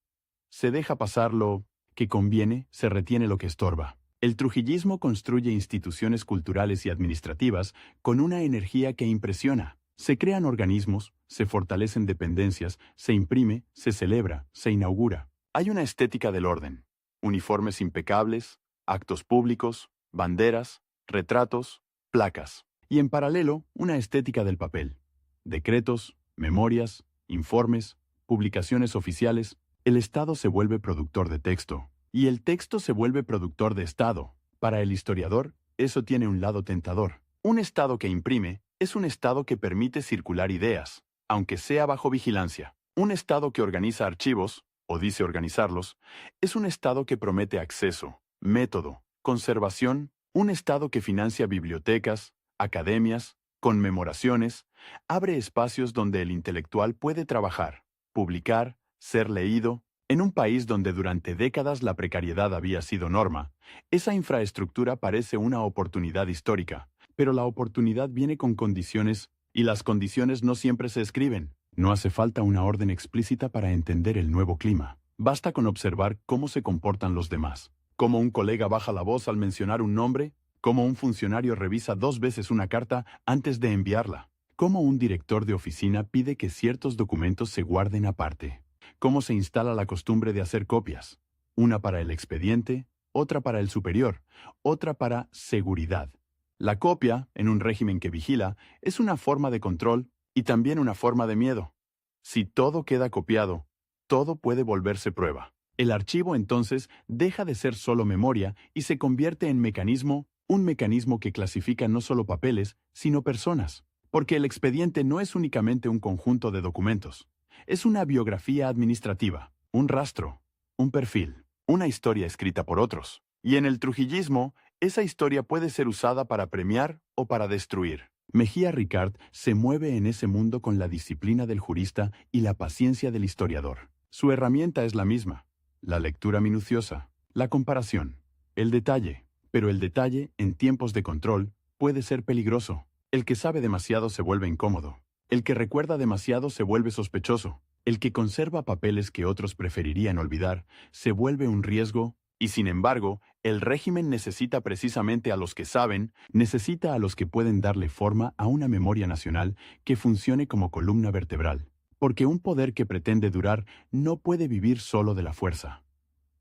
Se deja pasar lo que conviene, se retiene lo que estorba. El trujillismo construye instituciones culturales y administrativas con una energía que impresiona. Se crean organismos, se fortalecen dependencias, se imprime, se celebra, se inaugura. Hay una estética del orden. Uniformes impecables, actos públicos, banderas, retratos, placas. Y en paralelo, una estética del papel. Decretos, memorias, informes, publicaciones oficiales. El Estado se vuelve productor de texto. Y el texto se vuelve productor de Estado. Para el historiador, eso tiene un lado tentador. Un Estado que imprime es un Estado que permite circular ideas, aunque sea bajo vigilancia. Un Estado que organiza archivos, o dice organizarlos, es un Estado que promete acceso, método, conservación, un Estado que financia bibliotecas, academias, conmemoraciones, abre espacios donde el intelectual puede trabajar, publicar, ser leído. En un país donde durante décadas la precariedad había sido norma, esa infraestructura parece una oportunidad histórica, pero la oportunidad viene con condiciones, y las condiciones no siempre se escriben. No hace falta una orden explícita para entender el nuevo clima. Basta con observar cómo se comportan los demás. Cómo un colega baja la voz al mencionar un nombre, cómo un funcionario revisa 2 veces una carta antes de enviarla, cómo un director de oficina pide que ciertos documentos se guarden aparte. Cómo se instala la costumbre de hacer copias, una para el expediente, otra para el superior, otra para seguridad. La copia, en un régimen que vigila, es una forma de control y también una forma de miedo. Si todo queda copiado, todo puede volverse prueba. El archivo entonces deja de ser solo memoria y se convierte en mecanismo, un mecanismo que clasifica no solo papeles, sino personas. Porque el expediente no es únicamente un conjunto de documentos. Es una biografía administrativa, un rastro, un perfil, una historia escrita por otros. Y en el trujillismo, esa historia puede ser usada para premiar o para destruir. Mejía Ricard se mueve en ese mundo con la disciplina del jurista y la paciencia del historiador. Su herramienta es la misma: la lectura minuciosa, la comparación, el detalle. Pero el detalle, en tiempos de control, puede ser peligroso. El que sabe demasiado se vuelve incómodo. El que recuerda demasiado se vuelve sospechoso. El que conserva papeles que otros preferirían olvidar se vuelve un riesgo, y sin embargo, el régimen necesita precisamente a los que saben, necesita a los que pueden darle forma a una memoria nacional que funcione como columna vertebral. Porque un poder que pretende durar no puede vivir solo de la fuerza.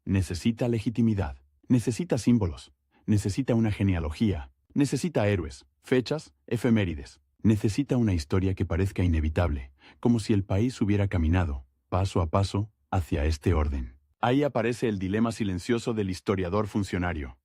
Necesita legitimidad, necesita símbolos, necesita una genealogía, necesita héroes, fechas, efemérides. Necesita una historia que parezca inevitable, como si el país hubiera caminado, paso a paso, hacia este orden. Ahí aparece el dilema silencioso del historiador funcionario.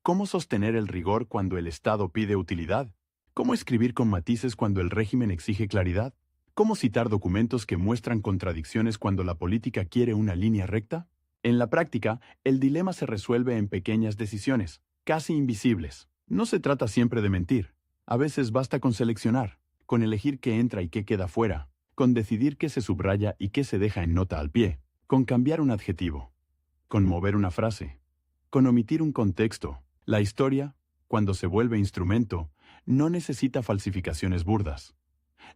¿Cómo sostener el rigor cuando el Estado pide utilidad? ¿Cómo escribir con matices cuando el régimen exige claridad? ¿Cómo citar documentos que muestran contradicciones cuando la política quiere una línea recta? En la práctica, el dilema se resuelve en pequeñas decisiones, casi invisibles. No se trata siempre de mentir. A veces basta con seleccionar, con elegir qué entra y qué queda fuera, con decidir qué se subraya y qué se deja en nota al pie, con cambiar un adjetivo, con mover una frase, con omitir un contexto. La historia, cuando se vuelve instrumento, no necesita falsificaciones burdas.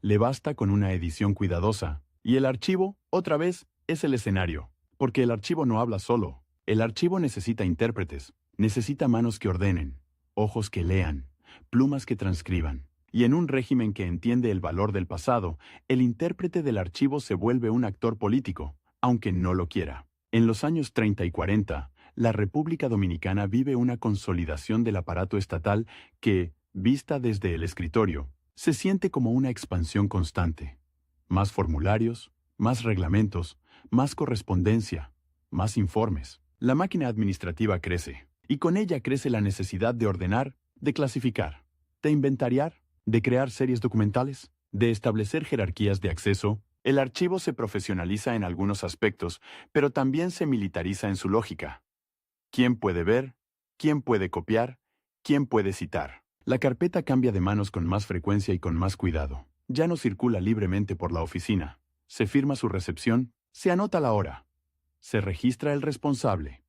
Le basta con una edición cuidadosa, y el archivo, otra vez, es el escenario, porque el archivo no habla solo. El archivo necesita intérpretes, necesita manos que ordenen, ojos que lean, plumas que transcriban. Y en un régimen que entiende el valor del pasado, el intérprete del archivo se vuelve un actor político, aunque no lo quiera. En los años 30 y 40, la República Dominicana vive una consolidación del aparato estatal que, vista desde el escritorio, se siente como una expansión constante. Más formularios, más reglamentos, más correspondencia, más informes. La máquina administrativa crece, y con ella crece la necesidad de ordenar, de clasificar, de inventariar, de crear series documentales, de establecer jerarquías de acceso. El archivo se profesionaliza en algunos aspectos, pero también se militariza en su lógica. ¿Quién puede ver? ¿Quién puede copiar? ¿Quién puede citar? La carpeta cambia de manos con más frecuencia y con más cuidado. Ya no circula libremente por la oficina. Se firma su recepción, se anota la hora, se registra el responsable,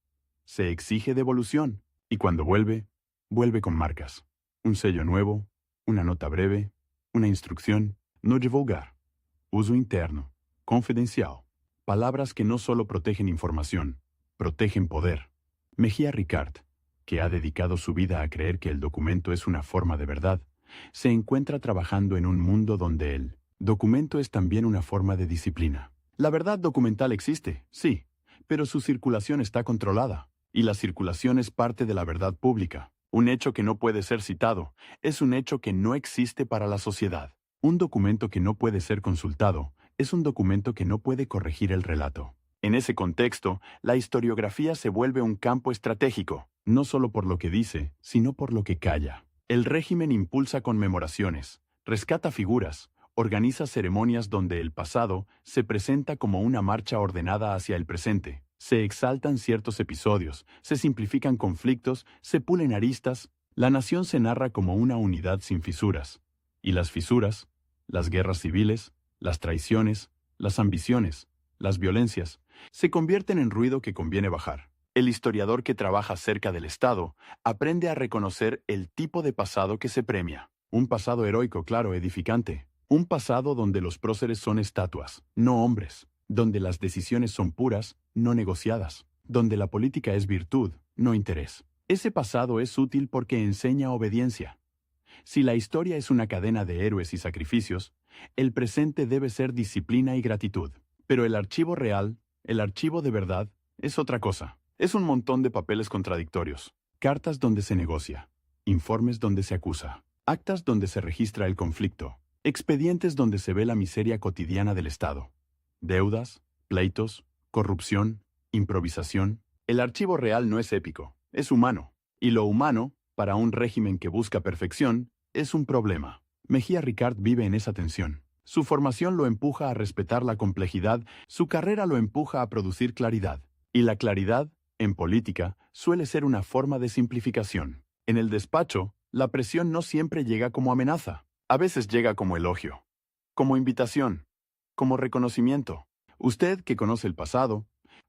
se exige devolución, y cuando vuelve, vuelve con marcas. Un sello nuevo, una nota breve, una instrucción, no divulgar, uso interno, confidencial. Palabras que no solo protegen información, protegen poder. Mejía Ricard, que ha dedicado su vida a creer que el documento es una forma de verdad, se encuentra trabajando en un mundo donde el documento es también una forma de disciplina. La verdad documental existe, sí, pero su circulación está controlada, y la circulación es parte de la verdad pública. Un hecho que no puede ser citado es un hecho que no existe para la sociedad. Un documento que no puede ser consultado es un documento que no puede corregir el relato. En ese contexto, la historiografía se vuelve un campo estratégico, no solo por lo que dice, sino por lo que calla. El régimen impulsa conmemoraciones, rescata figuras, organiza ceremonias donde el pasado se presenta como una marcha ordenada hacia el presente. Se exaltan ciertos episodios, se simplifican conflictos, se pulen aristas. La nación se narra como una unidad sin fisuras. Y las fisuras, las guerras civiles, las traiciones, las ambiciones, las violencias, se convierten en ruido que conviene bajar. El historiador que trabaja cerca del Estado aprende a reconocer el tipo de pasado que se premia. Un pasado heroico, claro, edificante. Un pasado donde los próceres son estatuas, no hombres. Donde las decisiones son puras, no negociadas. Donde la política es virtud, no interés. Ese pasado es útil porque enseña obediencia. Si la historia es una cadena de héroes y sacrificios, el presente debe ser disciplina y gratitud. Pero el archivo real, el archivo de verdad, es otra cosa. Es un montón de papeles contradictorios. Cartas donde se negocia. Informes donde se acusa. Actas donde se registra el conflicto. Expedientes donde se ve la miseria cotidiana del Estado. Deudas, pleitos, corrupción, improvisación. El archivo real no es épico, es humano. Y lo humano, para un régimen que busca perfección, es un problema. Mejía Ricard vive en esa tensión. Su formación lo empuja a respetar la complejidad, su carrera lo empuja a producir claridad. Y la claridad, en política, suele ser una forma de simplificación. En el despacho, la presión no siempre llega como amenaza. A veces llega como elogio, como invitación, como reconocimiento. Usted que conoce el pasado,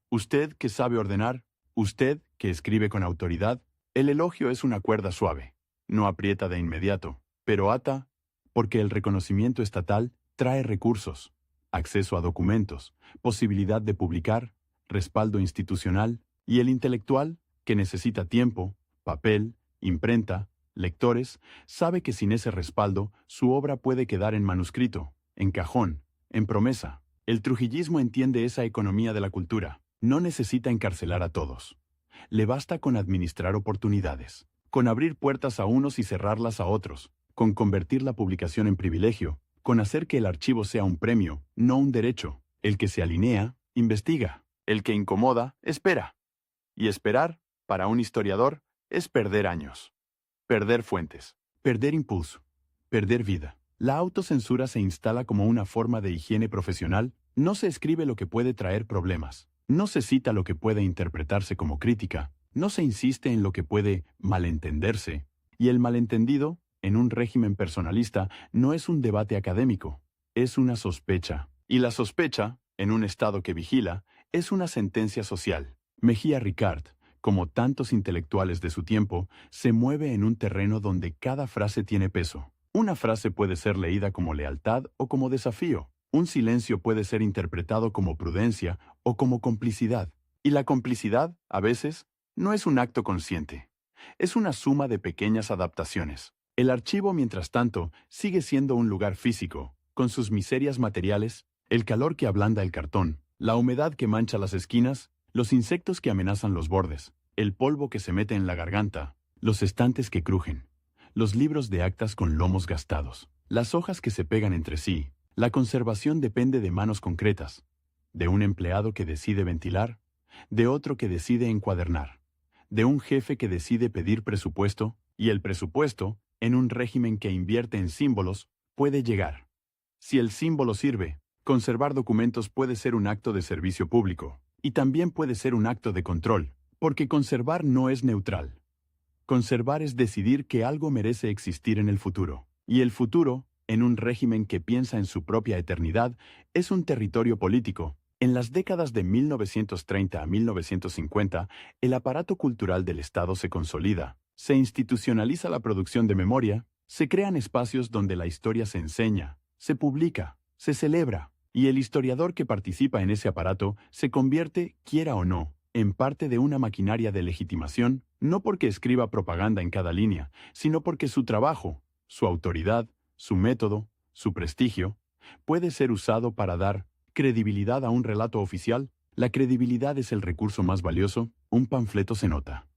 usted que sabe ordenar, usted que escribe con autoridad, el elogio es una cuerda suave. No aprieta de inmediato, pero ata, porque el reconocimiento estatal trae recursos, acceso a documentos, posibilidad de publicar, respaldo institucional, y el intelectual, que necesita tiempo, papel, imprenta, lectores, sabe que sin ese respaldo, su obra puede quedar en manuscrito, en cajón, en promesa. El trujillismo entiende esa economía de la cultura. No necesita encarcelar a todos. Le basta con administrar oportunidades, con abrir puertas a unos y cerrarlas a otros, con convertir la publicación en privilegio, con hacer que el archivo sea un premio, no un derecho. El que se alinea, investiga. El que incomoda, espera. Y esperar, para un historiador, es perder años. Perder fuentes, perder impulso, perder vida. La autocensura se instala como una forma de higiene profesional. No se escribe lo que puede traer problemas. No se cita lo que puede interpretarse como crítica. No se insiste en lo que puede malentenderse. Y el malentendido, en un régimen personalista, no es un debate académico. Es una sospecha. Y la sospecha, en un Estado que vigila, es una sentencia social. Mejía Ricard, como tantos intelectuales de su tiempo, se mueve en un terreno donde cada frase tiene peso. Una frase puede ser leída como lealtad o como desafío. Un silencio puede ser interpretado como prudencia o como complicidad. Y la complicidad, a veces, no es un acto consciente. Es una suma de pequeñas adaptaciones. El archivo, mientras tanto, sigue siendo un lugar físico, con sus miserias materiales, el calor que ablanda el cartón, la humedad que mancha las esquinas, los insectos que amenazan los bordes, el polvo que se mete en la garganta, los estantes que crujen, los libros de actas con lomos gastados, las hojas que se pegan entre sí. La conservación depende de manos concretas, de un empleado que decide ventilar, de otro que decide encuadernar, de un jefe que decide pedir presupuesto, y el presupuesto, en un régimen que invierte en símbolos, puede llegar. Si el símbolo sirve, conservar documentos puede ser un acto de servicio público, y también puede ser un acto de control, porque conservar no es neutral. Conservar es decidir que algo merece existir en el futuro, y el futuro, en un régimen que piensa en su propia eternidad, es un territorio político. En las décadas de 1930 a 1950, el aparato cultural del Estado se consolida, se institucionaliza la producción de memoria, se crean espacios donde la historia se enseña, se publica, se celebra, y el historiador que participa en ese aparato se convierte, quiera o no, en parte de una maquinaria de legitimación, no porque escriba propaganda en cada línea, sino porque su trabajo, su autoridad, su método, su prestigio, puede ser usado para dar credibilidad a un relato oficial. La credibilidad es el recurso más valioso. Un panfleto se nota.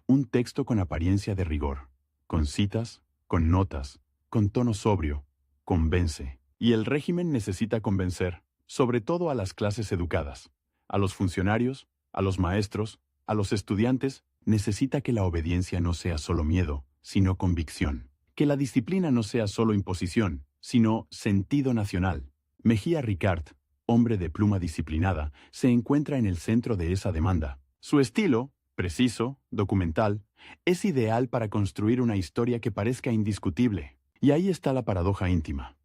Un texto con apariencia de rigor, con citas, con notas, con tono sobrio, convence. Y el régimen necesita convencer, sobre todo a las clases educadas, a los funcionarios, a los maestros, a los estudiantes. Necesita que la obediencia no sea solo miedo, sino convicción. Que la disciplina no sea solo imposición, sino sentido nacional. Mejía Ricard, hombre de pluma disciplinada, se encuentra en el centro de esa demanda. Su estilo, preciso, documental, es ideal para construir una historia que parezca indiscutible. Y ahí está la paradoja íntima.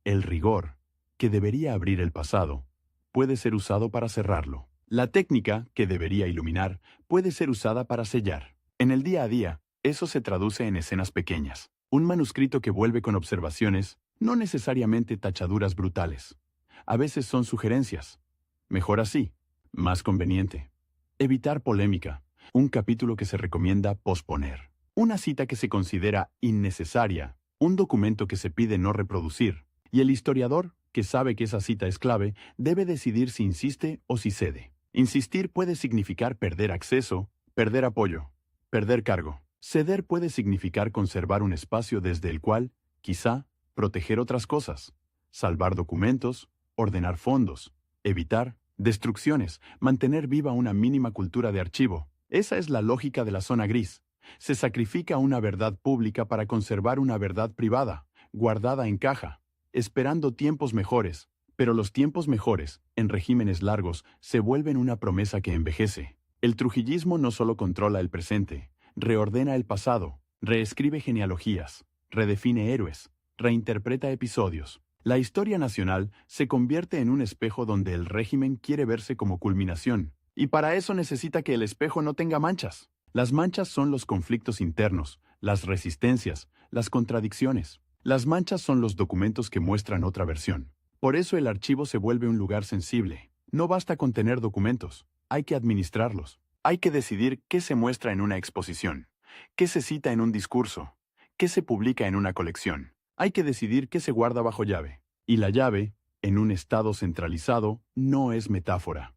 El rigor, que debería abrir el pasado, puede ser usado para cerrarlo. La técnica, que debería iluminar, puede ser usada para sellar. En el día a día, eso se traduce en escenas pequeñas. Un manuscrito que vuelve con observaciones, no necesariamente tachaduras brutales. A veces son sugerencias. Mejor así, más conveniente. Evitar polémica. Un capítulo que se recomienda posponer. Una cita que se considera innecesaria. Un documento que se pide no reproducir. Y el historiador, que sabe que esa cita es clave, debe decidir si insiste o si cede. Insistir puede significar perder acceso, perder apoyo, perder cargo. Ceder puede significar conservar un espacio desde el cual, quizá, proteger otras cosas, salvar documentos, ordenar fondos, evitar destrucciones, mantener viva una mínima cultura de archivo. Esa es la lógica de la zona gris. Se sacrifica una verdad pública para conservar una verdad privada, guardada en caja, esperando tiempos mejores. Pero los tiempos mejores, en regímenes largos, se vuelven una promesa que envejece. El trujillismo no solo controla el presente, reordena el pasado, reescribe genealogías, redefine héroes, reinterpreta episodios. La historia nacional se convierte en un espejo donde el régimen quiere verse como culminación, y para eso necesita que el espejo no tenga manchas. Las manchas son los conflictos internos, las resistencias, las contradicciones. Las manchas son los documentos que muestran otra versión. Por eso el archivo se vuelve un lugar sensible. No basta con tener documentos, hay que administrarlos. Hay que decidir qué se muestra en una exposición, qué se cita en un discurso, qué se publica en una colección. Hay que decidir qué se guarda bajo llave. Y la llave, en un estado centralizado, no es metáfora.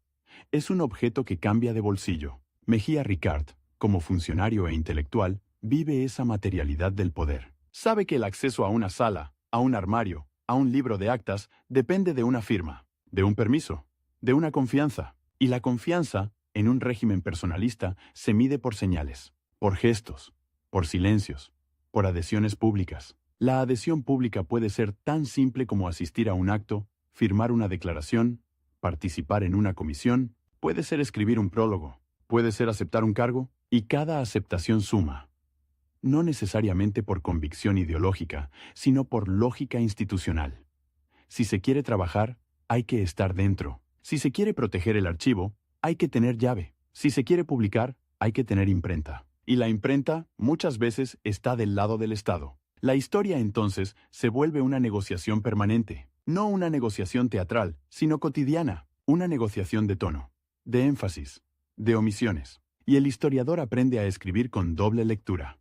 Es un objeto que cambia de bolsillo. Mejía Ricard, como funcionario e intelectual, vive esa materialidad del poder. Sabe que el acceso a una sala, a un armario, a un libro de actas, depende de una firma, de un permiso, de una confianza. Y la confianza, en un régimen personalista, se mide por señales, por gestos, por silencios, por adhesiones públicas. La adhesión pública puede ser tan simple como asistir a un acto, firmar una declaración, participar en una comisión, puede ser escribir un prólogo, puede ser aceptar un cargo, y cada aceptación suma. No necesariamente por convicción ideológica, sino por lógica institucional. Si se quiere trabajar, hay que estar dentro. Si se quiere proteger el archivo, hay que tener llave. Si se quiere publicar, hay que tener imprenta. Y la imprenta, muchas veces, está del lado del Estado. La historia, entonces, se vuelve una negociación permanente. No una negociación teatral, sino cotidiana. Una negociación de tono, de énfasis, de omisiones. Y el historiador aprende a escribir con doble lectura.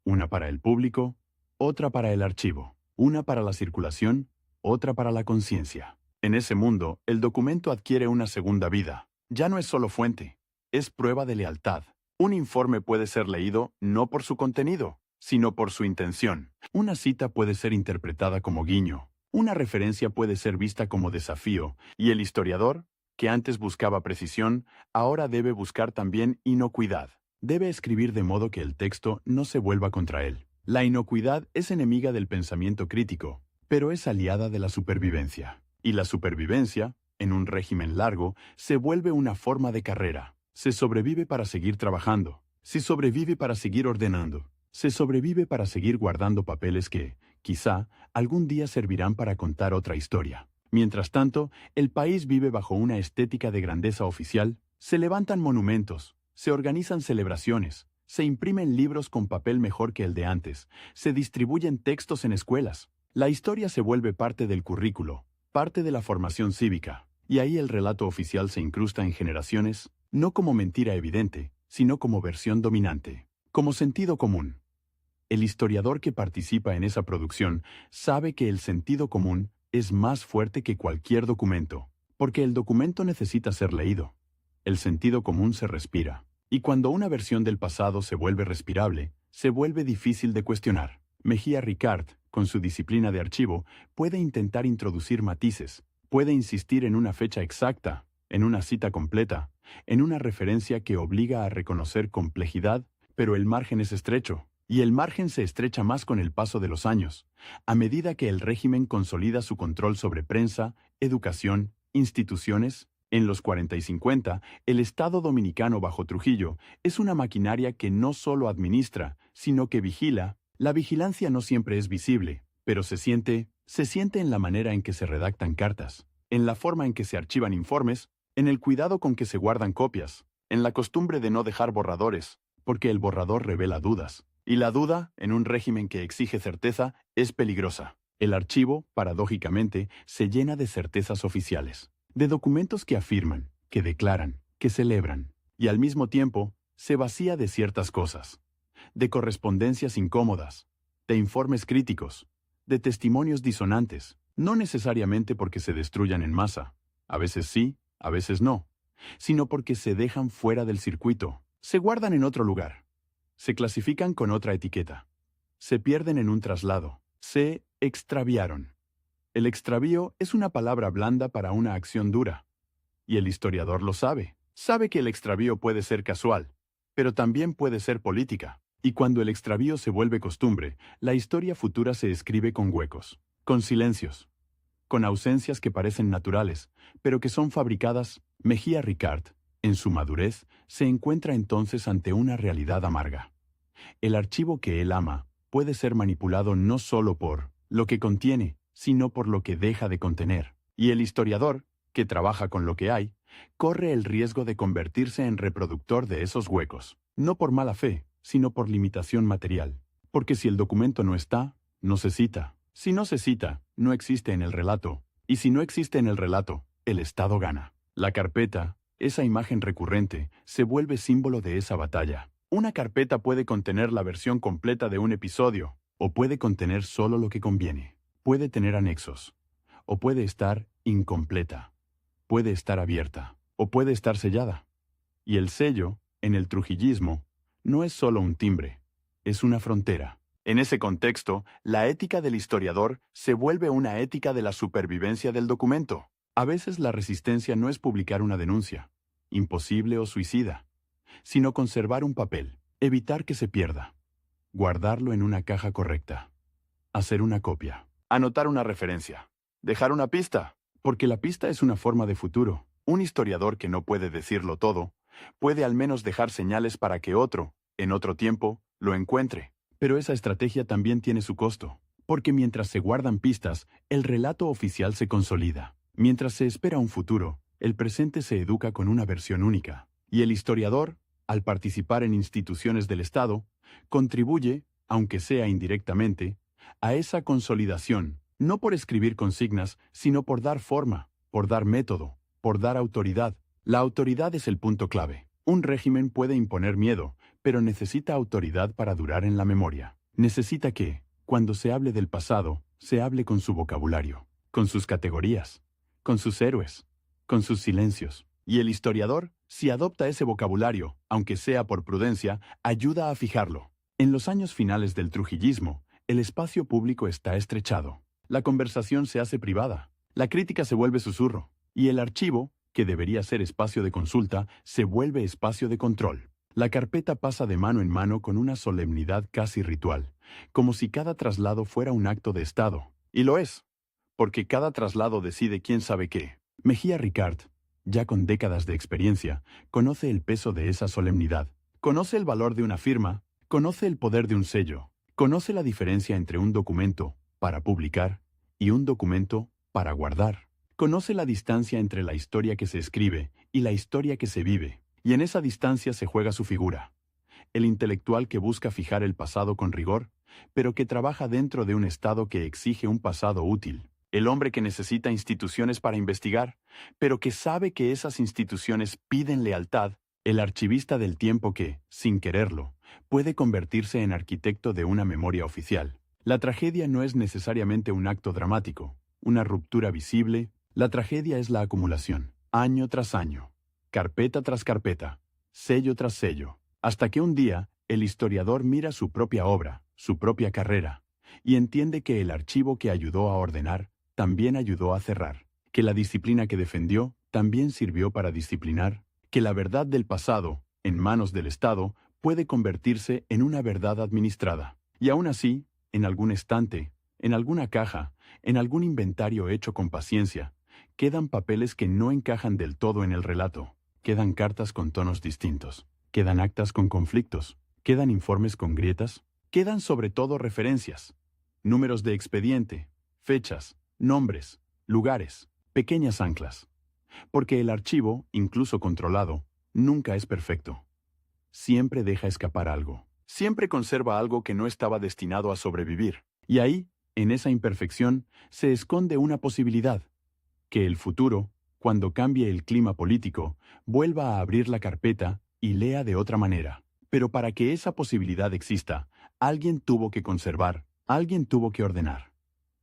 Una para el público, otra para el archivo. Una para la circulación, otra para la conciencia. En ese mundo, el documento adquiere una segunda vida. Ya no es solo fuente, es prueba de lealtad. Un informe puede ser leído no por su contenido, sino por su intención. Una cita puede ser interpretada como guiño. Una referencia puede ser vista como desafío. Y el historiador, que antes buscaba precisión, ahora debe buscar también inocuidad. Debe escribir de modo que el texto no se vuelva contra él. La inocuidad es enemiga del pensamiento crítico, pero es aliada de la supervivencia. Y la supervivencia, en un régimen largo, se vuelve una forma de carrera. Se sobrevive para seguir trabajando. Se sobrevive para seguir ordenando. Se sobrevive para seguir guardando papeles que, quizá, algún día servirán para contar otra historia. Mientras tanto, el país vive bajo una estética de grandeza oficial. Se levantan monumentos, se organizan celebraciones, se imprimen libros con papel mejor que el de antes, se distribuyen textos en escuelas. La historia se vuelve parte del currículo, parte de la formación cívica, y ahí el relato oficial se incrusta en generaciones, no como mentira evidente, sino como versión dominante, como sentido común. El historiador que participa en esa producción sabe que el sentido común es más fuerte que cualquier documento, porque el documento necesita ser leído. El sentido común se respira. Y cuando una versión del pasado se vuelve respirable, se vuelve difícil de cuestionar. Mejía Ricard, con su disciplina de archivo, puede intentar introducir matices, puede insistir en una fecha exacta, en una cita completa, en una referencia que obliga a reconocer complejidad, pero el margen es estrecho, y el margen se estrecha más con el paso de los años, a medida que el régimen consolida su control sobre prensa, educación, instituciones. En los 40 y 50, el Estado dominicano bajo Trujillo es una maquinaria que no solo administra, sino que vigila. La vigilancia no siempre es visible, pero se siente en la manera en que se redactan cartas, en la forma en que se archivan informes, en el cuidado con que se guardan copias, en la costumbre de no dejar borradores, porque el borrador revela dudas, y la duda, en un régimen que exige certeza, es peligrosa. El archivo, paradójicamente, se llena de certezas oficiales, de documentos que afirman, que declaran, que celebran, y al mismo tiempo, se vacía de ciertas cosas, de correspondencias incómodas, de informes críticos, de testimonios disonantes, no necesariamente porque se destruyan en masa, a veces sí, a veces no, sino porque se dejan fuera del circuito, se guardan en otro lugar, se clasifican con otra etiqueta, se pierden en un traslado, se extraviaron. El extravío es una palabra blanda para una acción dura, y el historiador lo sabe. Sabe que el extravío puede ser casual, pero también puede ser política. Y cuando el extravío se vuelve costumbre, la historia futura se escribe con huecos, con silencios, con ausencias que parecen naturales, pero que son fabricadas. Mejía Ricard, en su madurez, se encuentra entonces ante una realidad amarga. El archivo que él ama puede ser manipulado no solo por lo que contiene, sino por lo que deja de contener. Y el historiador, que trabaja con lo que hay, corre el riesgo de convertirse en reproductor de esos huecos, no por mala fe, sino por limitación material. Porque si el documento no está, no se cita. Si no se cita, no existe en el relato. Y si no existe en el relato, el Estado gana. La carpeta, esa imagen recurrente, se vuelve símbolo de esa batalla. Una carpeta puede contener la versión completa de un episodio, o puede contener solo lo que conviene. Puede tener anexos, o puede estar incompleta. Puede estar abierta, o puede estar sellada. Y el sello, en el trujillismo, no es solo un timbre, es una frontera. En ese contexto, la ética del historiador se vuelve una ética de la supervivencia del documento. A veces la resistencia no es publicar una denuncia, imposible o suicida, sino conservar un papel, evitar que se pierda, guardarlo en una caja correcta, hacer una copia, anotar una referencia, dejar una pista, porque la pista es una forma de futuro. Un historiador que no puede decirlo todo, puede al menos dejar señales para que otro, en otro tiempo, lo encuentre. Pero esa estrategia también tiene su costo, porque mientras se guardan pistas, el relato oficial se consolida. Mientras se espera un futuro, el presente se educa con una versión única. Y el historiador, al participar en instituciones del Estado, contribuye, aunque sea indirectamente, a esa consolidación, no por escribir consignas, sino por dar forma, por dar método, por dar autoridad. La autoridad es el punto clave. Un régimen puede imponer miedo, pero necesita autoridad para durar en la memoria. Necesita que, cuando se hable del pasado, se hable con su vocabulario, con sus categorías, con sus héroes, con sus silencios. Y el historiador, si adopta ese vocabulario, aunque sea por prudencia, ayuda a fijarlo. En los años finales del trujillismo, el espacio público está estrechado. La conversación se hace privada, la crítica se vuelve susurro, y el archivo, que debería ser espacio de consulta, se vuelve espacio de control. La carpeta pasa de mano en mano con una solemnidad casi ritual, como si cada traslado fuera un acto de Estado. Y lo es, porque cada traslado decide quién sabe qué. Mejía Ricard, ya con décadas de experiencia, conoce el peso de esa solemnidad, conoce el valor de una firma, conoce el poder de un sello, conoce la diferencia entre un documento para publicar y un documento para guardar. Conoce la distancia entre la historia que se escribe y la historia que se vive, y en esa distancia se juega su figura. El intelectual que busca fijar el pasado con rigor, pero que trabaja dentro de un Estado que exige un pasado útil. El hombre que necesita instituciones para investigar, pero que sabe que esas instituciones piden lealtad El archivista del tiempo que, sin quererlo, puede convertirse en arquitecto de una memoria oficial. La tragedia no es necesariamente un acto dramático, una ruptura visible. La tragedia es la acumulación, año tras año, carpeta tras carpeta, sello tras sello, hasta que un día el historiador mira su propia obra, su propia carrera, y entiende que el archivo que ayudó a ordenar también ayudó a cerrar, que la disciplina que defendió también sirvió para disciplinar, que la verdad del pasado, en manos del Estado, puede convertirse en una verdad administrada. Y aún así, en algún estante, en alguna caja, en algún inventario hecho con paciencia, quedan papeles que no encajan del todo en el relato, quedan cartas con tonos distintos, quedan actas con conflictos, quedan informes con grietas, quedan sobre todo referencias, números de expediente, fechas, nombres, lugares, pequeñas anclas. Porque el archivo, incluso controlado, nunca es perfecto. Siempre deja escapar algo. Siempre conserva algo que no estaba destinado a sobrevivir. Y ahí, en esa imperfección, se esconde una posibilidad. Que el futuro, cuando cambie el clima político, vuelva a abrir la carpeta y lea de otra manera. Pero para que esa posibilidad exista, alguien tuvo que conservar, alguien tuvo que ordenar,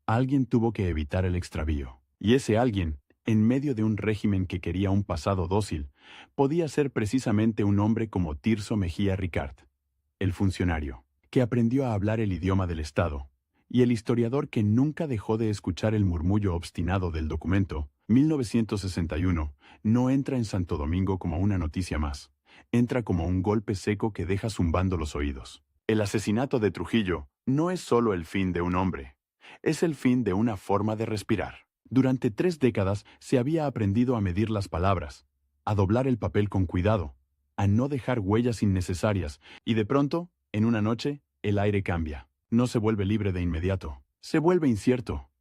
alguien tuvo que evitar el extravío. Y ese alguien, en medio de un régimen que quería un pasado dócil, podía ser precisamente un hombre como Tirso Mejía Ricard, el funcionario, que aprendió a hablar el idioma del Estado, y el historiador que nunca dejó de escuchar el murmullo obstinado del documento. 1961 no entra en Santo Domingo como una noticia más, entra como un golpe seco que deja zumbando los oídos. El asesinato de Trujillo no es solo el fin de un hombre, es el fin de una forma de respirar. Durante 3 décadas se había aprendido a medir las palabras, a doblar el papel con cuidado, a no dejar huellas innecesarias, y de pronto, en una noche, el aire cambia. No se vuelve libre de inmediato, se vuelve incierto.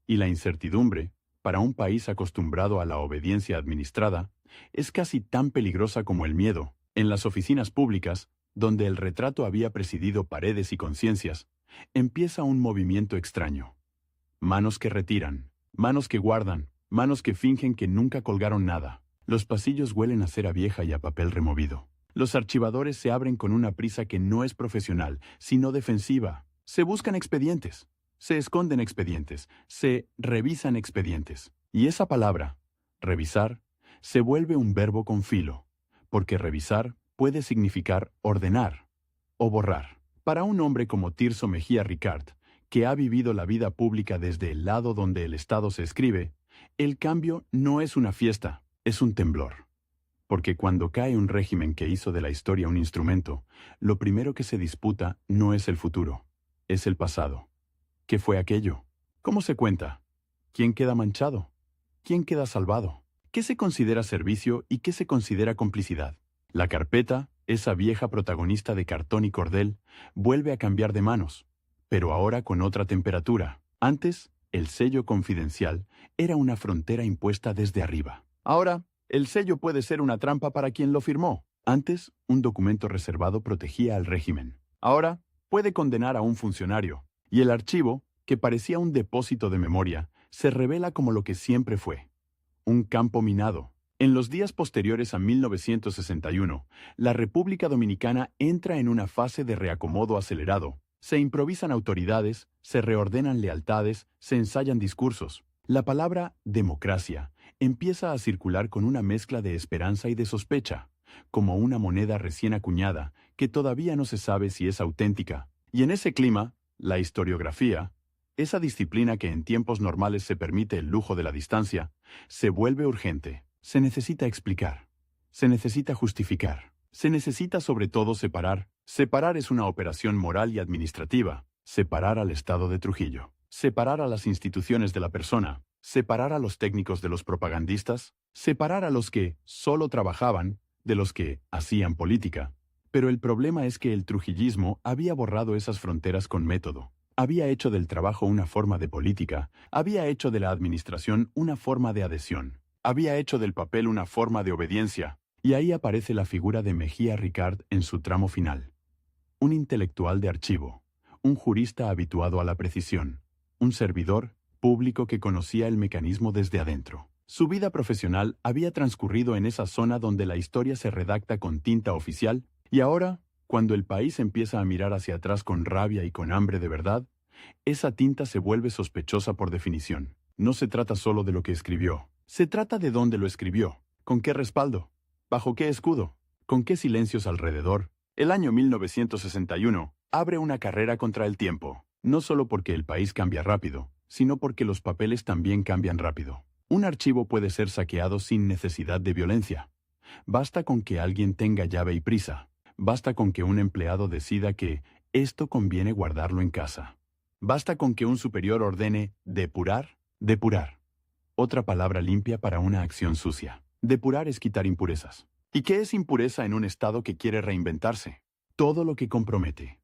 Y la incertidumbre, para un país acostumbrado a la obediencia administrada, es casi tan peligrosa como el miedo. En las oficinas públicas, donde el retrato había presidido paredes y conciencias, empieza un movimiento extraño. Manos que retiran, manos que guardan, manos que fingen que nunca colgaron nada. Los pasillos huelen a cera vieja y a papel removido. Los archivadores se abren con una prisa que no es profesional, sino defensiva. Se buscan expedientes, se esconden expedientes, se revisan expedientes. Y esa palabra, revisar, se vuelve un verbo con filo, porque revisar puede significar ordenar o borrar. Para un hombre como Tirso Mejía Ricard, que ha vivido la vida pública desde el lado donde el Estado se escribe, el cambio no es una fiesta, es un temblor. Porque cuando cae un régimen que hizo de la historia un instrumento, lo primero que se disputa no es el futuro, es el pasado. ¿Qué fue aquello? ¿Cómo se cuenta? ¿Quién queda manchado? ¿Quién queda salvado? ¿Qué se considera servicio y qué se considera complicidad? La carpeta, esa vieja protagonista de cartón y cordel, vuelve a cambiar de manos, pero ahora con otra temperatura. Antes, el sello confidencial era una frontera impuesta desde arriba. Ahora, el sello puede ser una trampa para quien lo firmó. Antes, un documento reservado protegía al régimen. Ahora, puede condenar a un funcionario. Y el archivo, que parecía un depósito de memoria, se revela como lo que siempre fue: un campo minado. En los días posteriores a 1961, la República Dominicana entra en una fase de reacomodo acelerado. Se improvisan autoridades, se reordenan lealtades, se ensayan discursos. La palabra democracia empieza a circular con una mezcla de esperanza y de sospecha, como una moneda recién acuñada que todavía no se sabe si es auténtica. Y en ese clima, la historiografía, esa disciplina que en tiempos normales se permite el lujo de la distancia, se vuelve urgente. Se necesita explicar, se necesita justificar, se necesita sobre todo separar. Separar es una operación moral y administrativa. Separar al Estado de Trujillo, separar a las instituciones de la persona, separar a los técnicos de los propagandistas, separar a los que solo trabajaban de los que hacían política. Pero el problema es que el trujillismo había borrado esas fronteras con método. Había hecho del trabajo una forma de política, había hecho de la administración una forma de adhesión, había hecho del papel una forma de obediencia, y ahí aparece la figura de Mejía Ricard en su tramo final. Un intelectual de archivo, un jurista habituado a la precisión, un servidor público que conocía el mecanismo desde adentro. Su vida profesional había transcurrido en esa zona donde la historia se redacta con tinta oficial, y ahora, cuando el país empieza a mirar hacia atrás con rabia y con hambre de verdad, esa tinta se vuelve sospechosa por definición. No se trata solo de lo que escribió, se trata de dónde lo escribió, con qué respaldo, bajo qué escudo, con qué silencios alrededor. El año 1961 abre una carrera contra el tiempo, no solo porque el país cambia rápido, sino porque los papeles también cambian rápido. Un archivo puede ser saqueado sin necesidad de violencia. Basta con que alguien tenga llave y prisa. Basta con que un empleado decida que esto conviene guardarlo en casa. Basta con que un superior ordene depurar, depurar. Otra palabra limpia para una acción sucia. Depurar es quitar impurezas. ¿Y qué es impureza en un Estado que quiere reinventarse? Todo lo que compromete,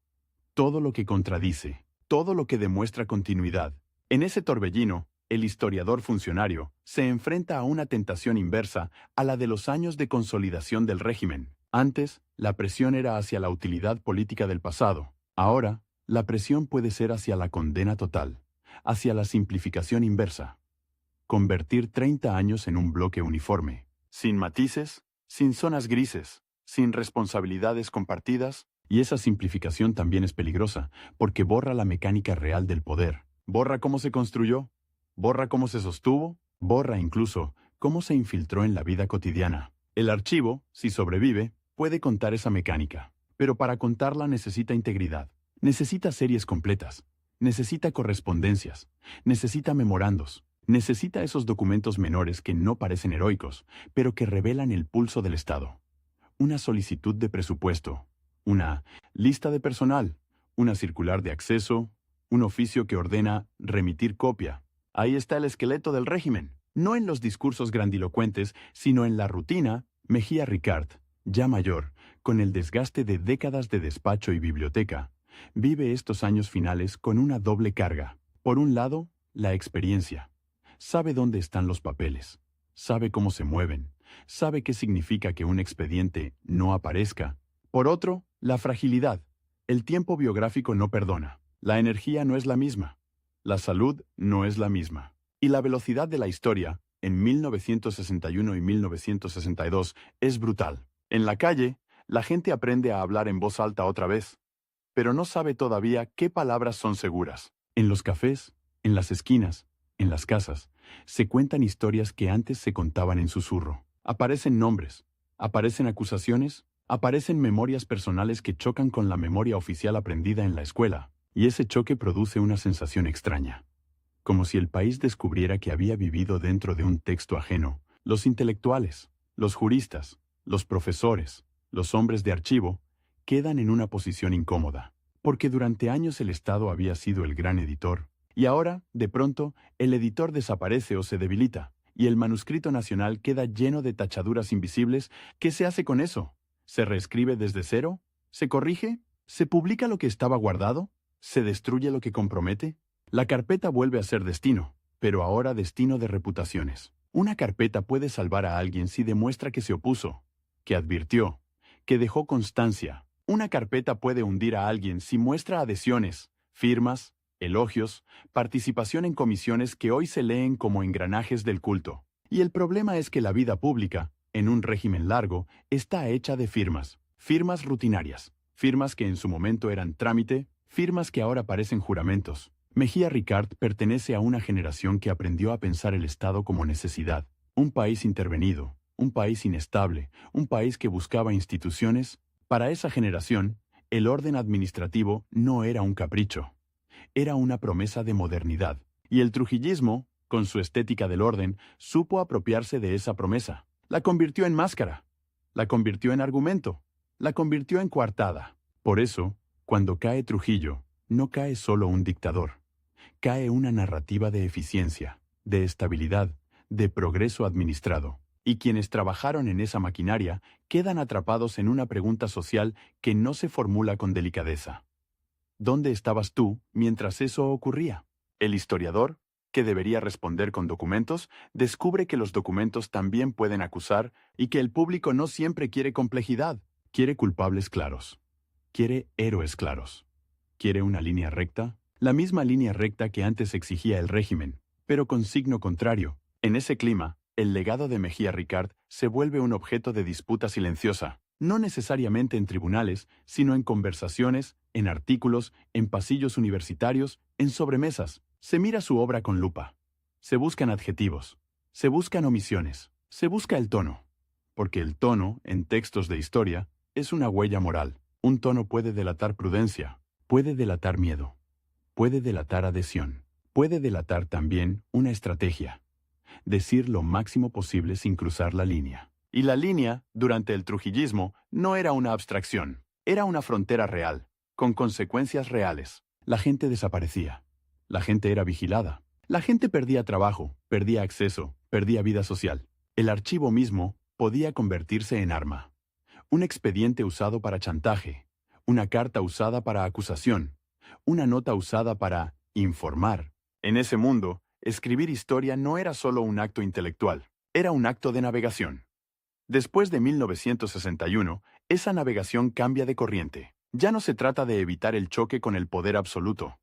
todo lo que contradice, todo lo que demuestra continuidad. En ese torbellino, el historiador funcionario se enfrenta a una tentación inversa a la de los años de consolidación del régimen. Antes, la presión era hacia la utilidad política del pasado. Ahora, la presión puede ser hacia la condena total, hacia la simplificación inversa. Convertir 30 años en un bloque uniforme, sin matices, sin zonas grises, sin responsabilidades compartidas, y esa simplificación también es peligrosa, porque borra la mecánica real del poder. Borra cómo se construyó, borra cómo se sostuvo, borra incluso cómo se infiltró en la vida cotidiana. El archivo, si sobrevive, puede contar esa mecánica, pero para contarla necesita integridad, necesita series completas, necesita correspondencias, necesita memorandos, necesita esos documentos menores que no parecen heroicos, pero que revelan el pulso del Estado. Una solicitud de presupuesto, una lista de personal, una circular de acceso, un oficio que ordena remitir copia. Ahí está el esqueleto del régimen, no en los discursos grandilocuentes, sino en la rutina. Mejía Ricard, ya mayor, con el desgaste de décadas de despacho y biblioteca, vive estos años finales con una doble carga. Por un lado, la experiencia. Sabe dónde están los papeles, sabe cómo se mueven, sabe qué significa que un expediente no aparezca. Por otro, la fragilidad. El tiempo biográfico no perdona. La energía no es la misma. La salud no es la misma. Y la velocidad de la historia, en 1961 y 1962, es brutal. En la calle, la gente aprende a hablar en voz alta otra vez, pero no sabe todavía qué palabras son seguras. En los cafés, en las esquinas, en las casas, se cuentan historias que antes se contaban en susurro. Aparecen nombres, aparecen acusaciones, aparecen memorias personales que chocan con la memoria oficial aprendida en la escuela, y ese choque produce una sensación extraña. Como si el país descubriera que había vivido dentro de un texto ajeno. Los intelectuales, los juristas, los profesores, los hombres de archivo, quedan en una posición incómoda, porque durante años el Estado había sido el gran editor, y ahora, de pronto, el editor desaparece o se debilita, y el manuscrito nacional queda lleno de tachaduras invisibles. ¿Qué se hace con eso? ¿Se reescribe desde cero? ¿Se corrige? ¿Se publica lo que estaba guardado? ¿Se destruye lo que compromete? La carpeta vuelve a ser destino, pero ahora destino de reputaciones. Una carpeta puede salvar a alguien si demuestra que se opuso, que advirtió, que dejó constancia. Una carpeta puede hundir a alguien si muestra adhesiones, firmas, elogios, participación en comisiones que hoy se leen como engranajes del culto. Y el problema es que la vida pública, en un régimen largo, está hecha de firmas, firmas rutinarias, firmas que en su momento eran trámite, firmas que ahora parecen juramentos. Mejía Ricard pertenece a una generación que aprendió a pensar el Estado como necesidad, un país intervenido, un país inestable, un país que buscaba instituciones. Para esa generación, el orden administrativo no era un capricho, era una promesa de modernidad, y el trujillismo, con su estética del orden, supo apropiarse de esa promesa. La convirtió en máscara, la convirtió en argumento, la convirtió en coartada. Por eso, cuando cae Trujillo, no cae solo un dictador, cae una narrativa de eficiencia, de estabilidad, de progreso administrado. Y quienes trabajaron en esa maquinaria quedan atrapados en una pregunta social que no se formula con delicadeza. ¿Dónde estabas tú mientras eso ocurría? El historiador, que debería responder con documentos, descubre que los documentos también pueden acusar y que el público no siempre quiere complejidad, quiere culpables claros, quiere héroes claros, quiere una línea recta, la misma línea recta que antes exigía el régimen, pero con signo contrario. En ese clima, el legado de Mejía Ricard se vuelve un objeto de disputa silenciosa, no necesariamente en tribunales, sino en conversaciones, en artículos, en pasillos universitarios, en sobremesas. Se mira su obra con lupa. Se buscan adjetivos. Se buscan omisiones. Se busca el tono. Porque el tono, en textos de historia, es una huella moral. Un tono puede delatar prudencia, puede delatar miedo, puede delatar adhesión, puede delatar también una estrategia. Decir lo máximo posible sin cruzar la línea. Y la línea, durante el trujillismo, no era una abstracción, era una frontera real, con consecuencias reales. La gente desaparecía. La gente era vigilada. La gente perdía trabajo, perdía acceso, perdía vida social. El archivo mismo podía convertirse en arma. Un expediente usado para chantaje, una carta usada para acusación, una nota usada para informar. En ese mundo, escribir historia no era solo un acto intelectual, era un acto de navegación. Después de 1961, esa navegación cambia de corriente. Ya no se trata de evitar el choque con el poder absoluto.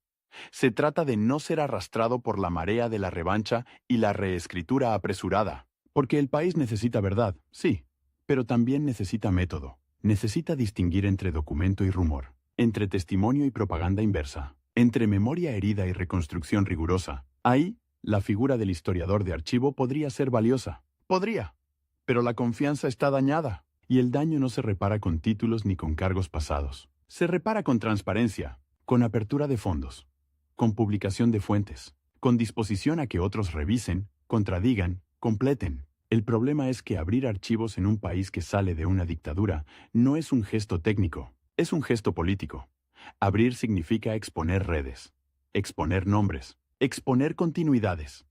Se trata de no ser arrastrado por la marea de la revancha y la reescritura apresurada. Porque el país necesita verdad, sí, pero también necesita método. Necesita distinguir entre documento y rumor, entre testimonio y propaganda inversa, entre memoria herida y reconstrucción rigurosa. Ahí, la figura del historiador de archivo podría ser valiosa. Podría. Pero la confianza está dañada, y el daño no se repara con títulos ni con cargos pasados. Se repara con transparencia, con apertura de fondos, con publicación de fuentes, con disposición a que otros revisen, contradigan, completen. El problema es que abrir archivos en un país que sale de una dictadura no es un gesto técnico, es un gesto político. Abrir significa exponer redes, exponer nombres, exponer continuidades,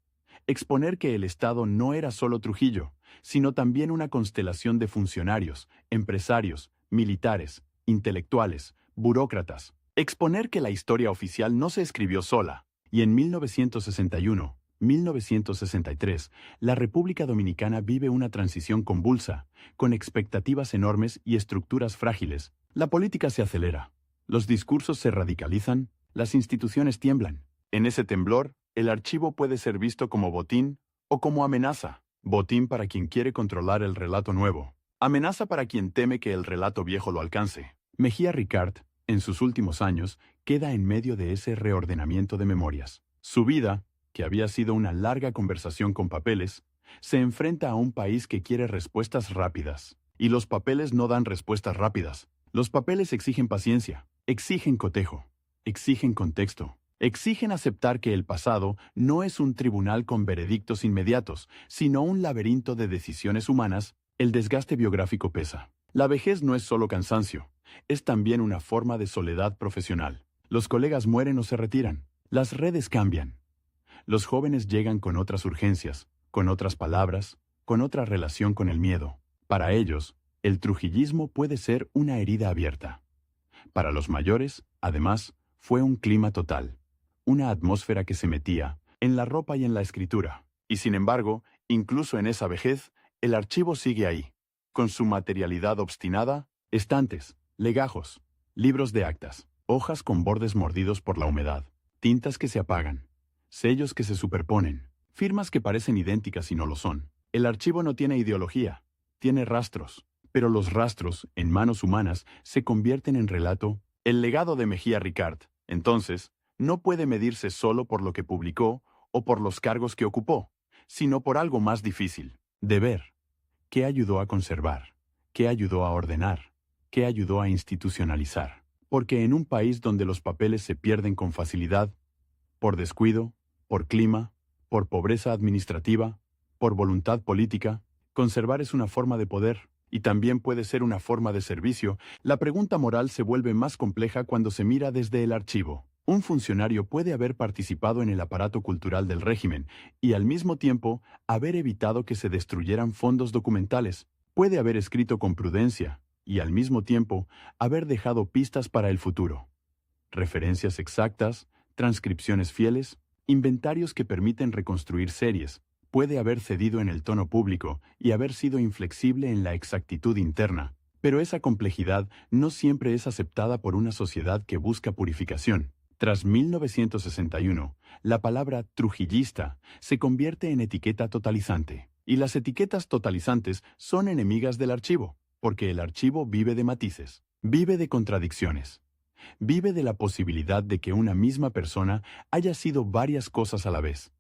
exponer que el Estado no era solo Trujillo, sino también una constelación de funcionarios, empresarios, militares, intelectuales, burócratas. Exponer que la historia oficial no se escribió sola, y en 1963, la República Dominicana vive una transición convulsa, con expectativas enormes y estructuras frágiles. La política se acelera, los discursos se radicalizan, las instituciones tiemblan. En ese temblor, el archivo puede ser visto como botín o como amenaza. Botín para quien quiere controlar el relato nuevo. Amenaza para quien teme que el relato viejo lo alcance. Mejía Ricard, en sus últimos años, queda en medio de ese reordenamiento de memorias. Su vida, que había sido una larga conversación con papeles, se enfrenta a un país que quiere respuestas rápidas. Y los papeles no dan respuestas rápidas. Los papeles exigen paciencia, exigen cotejo, exigen contexto, exigen aceptar que el pasado no es un tribunal con veredictos inmediatos, sino un laberinto de decisiones humanas. El desgaste biográfico pesa. La vejez no es solo cansancio, es también una forma de soledad profesional. Los colegas mueren o se retiran. Las redes cambian. Los jóvenes llegan con otras urgencias, con otras palabras, con otra relación con el miedo. Para ellos, el trujillismo puede ser una herida abierta. Para los mayores, además, fue un clima total, una atmósfera que se metía en la ropa y en la escritura. Y sin embargo, incluso en esa vejez, el archivo sigue ahí, con su materialidad obstinada, estantes, legajos, libros de actas, hojas con bordes mordidos por la humedad, tintas que se apagan, sellos que se superponen, firmas que parecen idénticas y no lo son. El archivo no tiene ideología, tiene rastros, pero los rastros, en manos humanas, se convierten en relato. El legado de Mejía Ricard, entonces, no puede medirse solo por lo que publicó o por los cargos que ocupó, sino por algo más difícil, de ver. ¿Qué ayudó a conservar? ¿Qué ayudó a ordenar? ¿Qué ayudó a institucionalizar? Porque en un país donde los papeles se pierden con facilidad, por descuido, por clima, por pobreza administrativa, por voluntad política, conservar es una forma de poder, y también puede ser una forma de servicio. La pregunta moral se vuelve más compleja cuando se mira desde el archivo. Un funcionario puede haber participado en el aparato cultural del régimen y al mismo tiempo haber evitado que se destruyeran fondos documentales. Puede haber escrito con prudencia y al mismo tiempo haber dejado pistas para el futuro. Referencias exactas, transcripciones fieles, inventarios que permiten reconstruir series. Puede haber cedido en el tono público y haber sido inflexible en la exactitud interna. Pero esa complejidad no siempre es aceptada por una sociedad que busca purificación. Tras 1961, la palabra trujillista se convierte en etiqueta totalizante. Y las etiquetas totalizantes son enemigas del archivo, porque el archivo vive de matices, vive de contradicciones, vive de la posibilidad de que una misma persona haya sido varias cosas a la vez: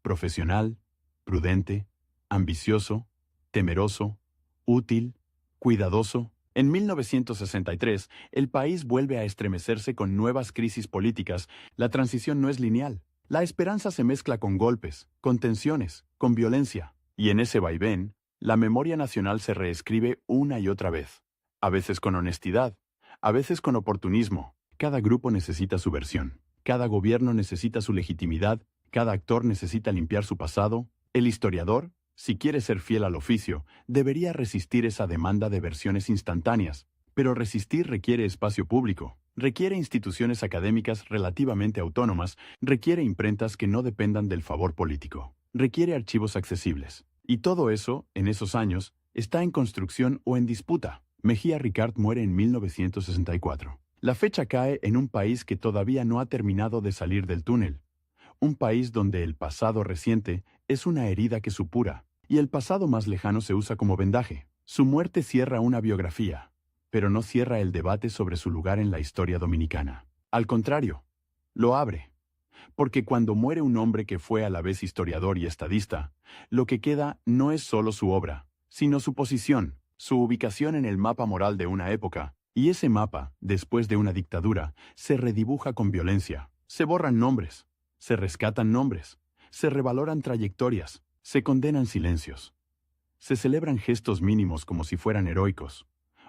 profesional, prudente, ambicioso, temeroso, útil, cuidadoso. En 1963, el país vuelve a estremecerse con nuevas crisis políticas. La transición no es lineal. La esperanza se mezcla con golpes, con tensiones, con violencia. Y en ese vaivén, la memoria nacional se reescribe una y otra vez. A veces con honestidad, a veces con oportunismo. Cada grupo necesita su versión. Cada gobierno necesita su legitimidad. Cada actor necesita limpiar su pasado. El historiador, si quiere ser fiel al oficio, debería resistir esa demanda de versiones instantáneas. Pero resistir requiere espacio público, requiere instituciones académicas relativamente autónomas, requiere imprentas que no dependan del favor político, requiere archivos accesibles. Y todo eso, en esos años, está en construcción o en disputa. Mejía Ricard muere en 1964. La fecha cae en un país que todavía no ha terminado de salir del túnel. Un país donde el pasado reciente es una herida que supura, y el pasado más lejano se usa como vendaje. Su muerte cierra una biografía, pero no cierra el debate sobre su lugar en la historia dominicana. Al contrario, lo abre. Porque cuando muere un hombre que fue a la vez historiador y estadista, lo que queda no es solo su obra, sino su posición, su ubicación en el mapa moral de una época. Y ese mapa, después de una dictadura, se redibuja con violencia. Se borran nombres, se rescatan nombres, se revaloran trayectorias, se condenan silencios. Se celebran gestos mínimos como si fueran heroicos,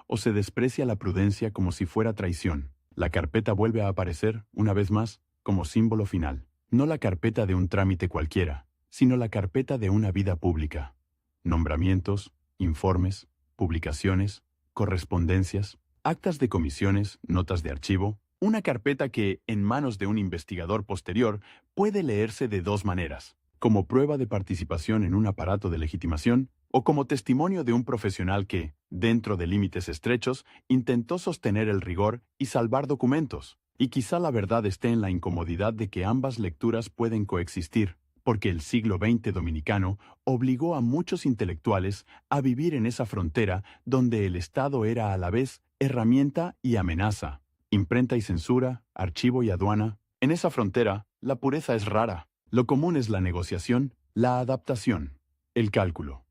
o se desprecia la prudencia como si fuera traición. La carpeta vuelve a aparecer, una vez más, como símbolo final. No la carpeta de un trámite cualquiera, sino la carpeta de una vida pública. Nombramientos, informes, publicaciones, correspondencias, actas de comisiones, notas de archivo. Una carpeta que, en manos de un investigador posterior, puede leerse de dos maneras: como prueba de participación en un aparato de legitimación, o como testimonio de un profesional que, dentro de límites estrechos, intentó sostener el rigor y salvar documentos. Y quizá la verdad esté en la incomodidad de que ambas lecturas pueden coexistir, porque el siglo XX dominicano obligó a muchos intelectuales a vivir en esa frontera donde el Estado era a la vez herramienta y amenaza, imprenta y censura, archivo y aduana. En esa frontera, la pureza es rara. Lo común es la negociación, la adaptación, el cálculo.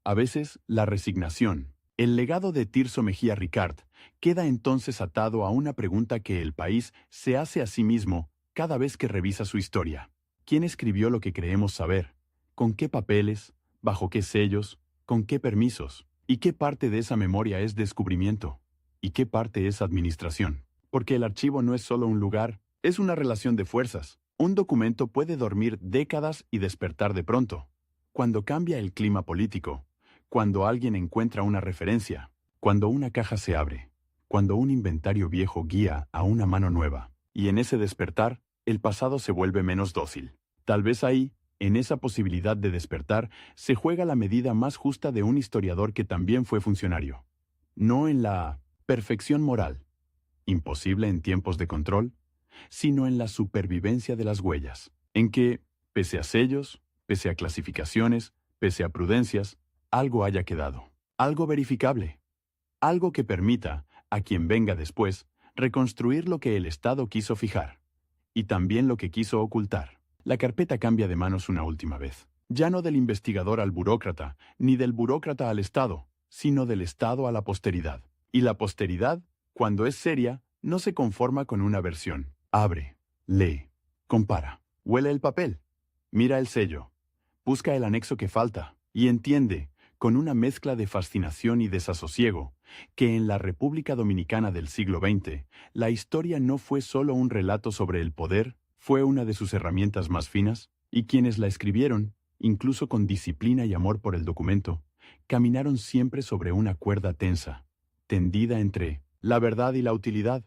A veces, la resignación. El legado de Tirso Mejía Ricard queda entonces atado a una pregunta que el país se hace a sí mismo cada vez que revisa su historia. ¿Quién escribió lo que creemos saber? ¿Con qué papeles? ¿Bajo qué sellos? ¿Con qué permisos? ¿Y qué parte de esa memoria es descubrimiento? ¿Y qué parte es administración? Porque el archivo no es solo un lugar, es una relación de fuerzas. Un documento puede dormir décadas y despertar de pronto. Cuando cambia el clima político, cuando alguien encuentra una referencia, cuando una caja se abre, cuando un inventario viejo guía a una mano nueva. Y en ese despertar, el pasado se vuelve menos dócil. Tal vez ahí, en esa posibilidad de despertar, se juega la medida más justa de un historiador que también fue funcionario. No en la perfección moral, imposible en tiempos de control, sino en la supervivencia de las huellas, en que, pese a sellos, pese a clasificaciones, pese a prudencias, algo haya quedado, algo verificable, algo que permita, a quien venga después, reconstruir lo que el Estado quiso fijar, y también lo que quiso ocultar. La carpeta cambia de manos una última vez, ya no del investigador al burócrata, ni del burócrata al Estado, sino del Estado a la posteridad. Y la posteridad, cuando es seria, no se conforma con una versión. Abre, lee, compara, huele el papel, mira el sello, busca el anexo que falta, y entiende, con una mezcla de fascinación y desasosiego, que en la República Dominicana del siglo XX, la historia no fue solo un relato sobre el poder, fue una de sus herramientas más finas, y quienes la escribieron, incluso con disciplina y amor por el documento, caminaron siempre sobre una cuerda tensa, tendida entre la verdad y la utilidad.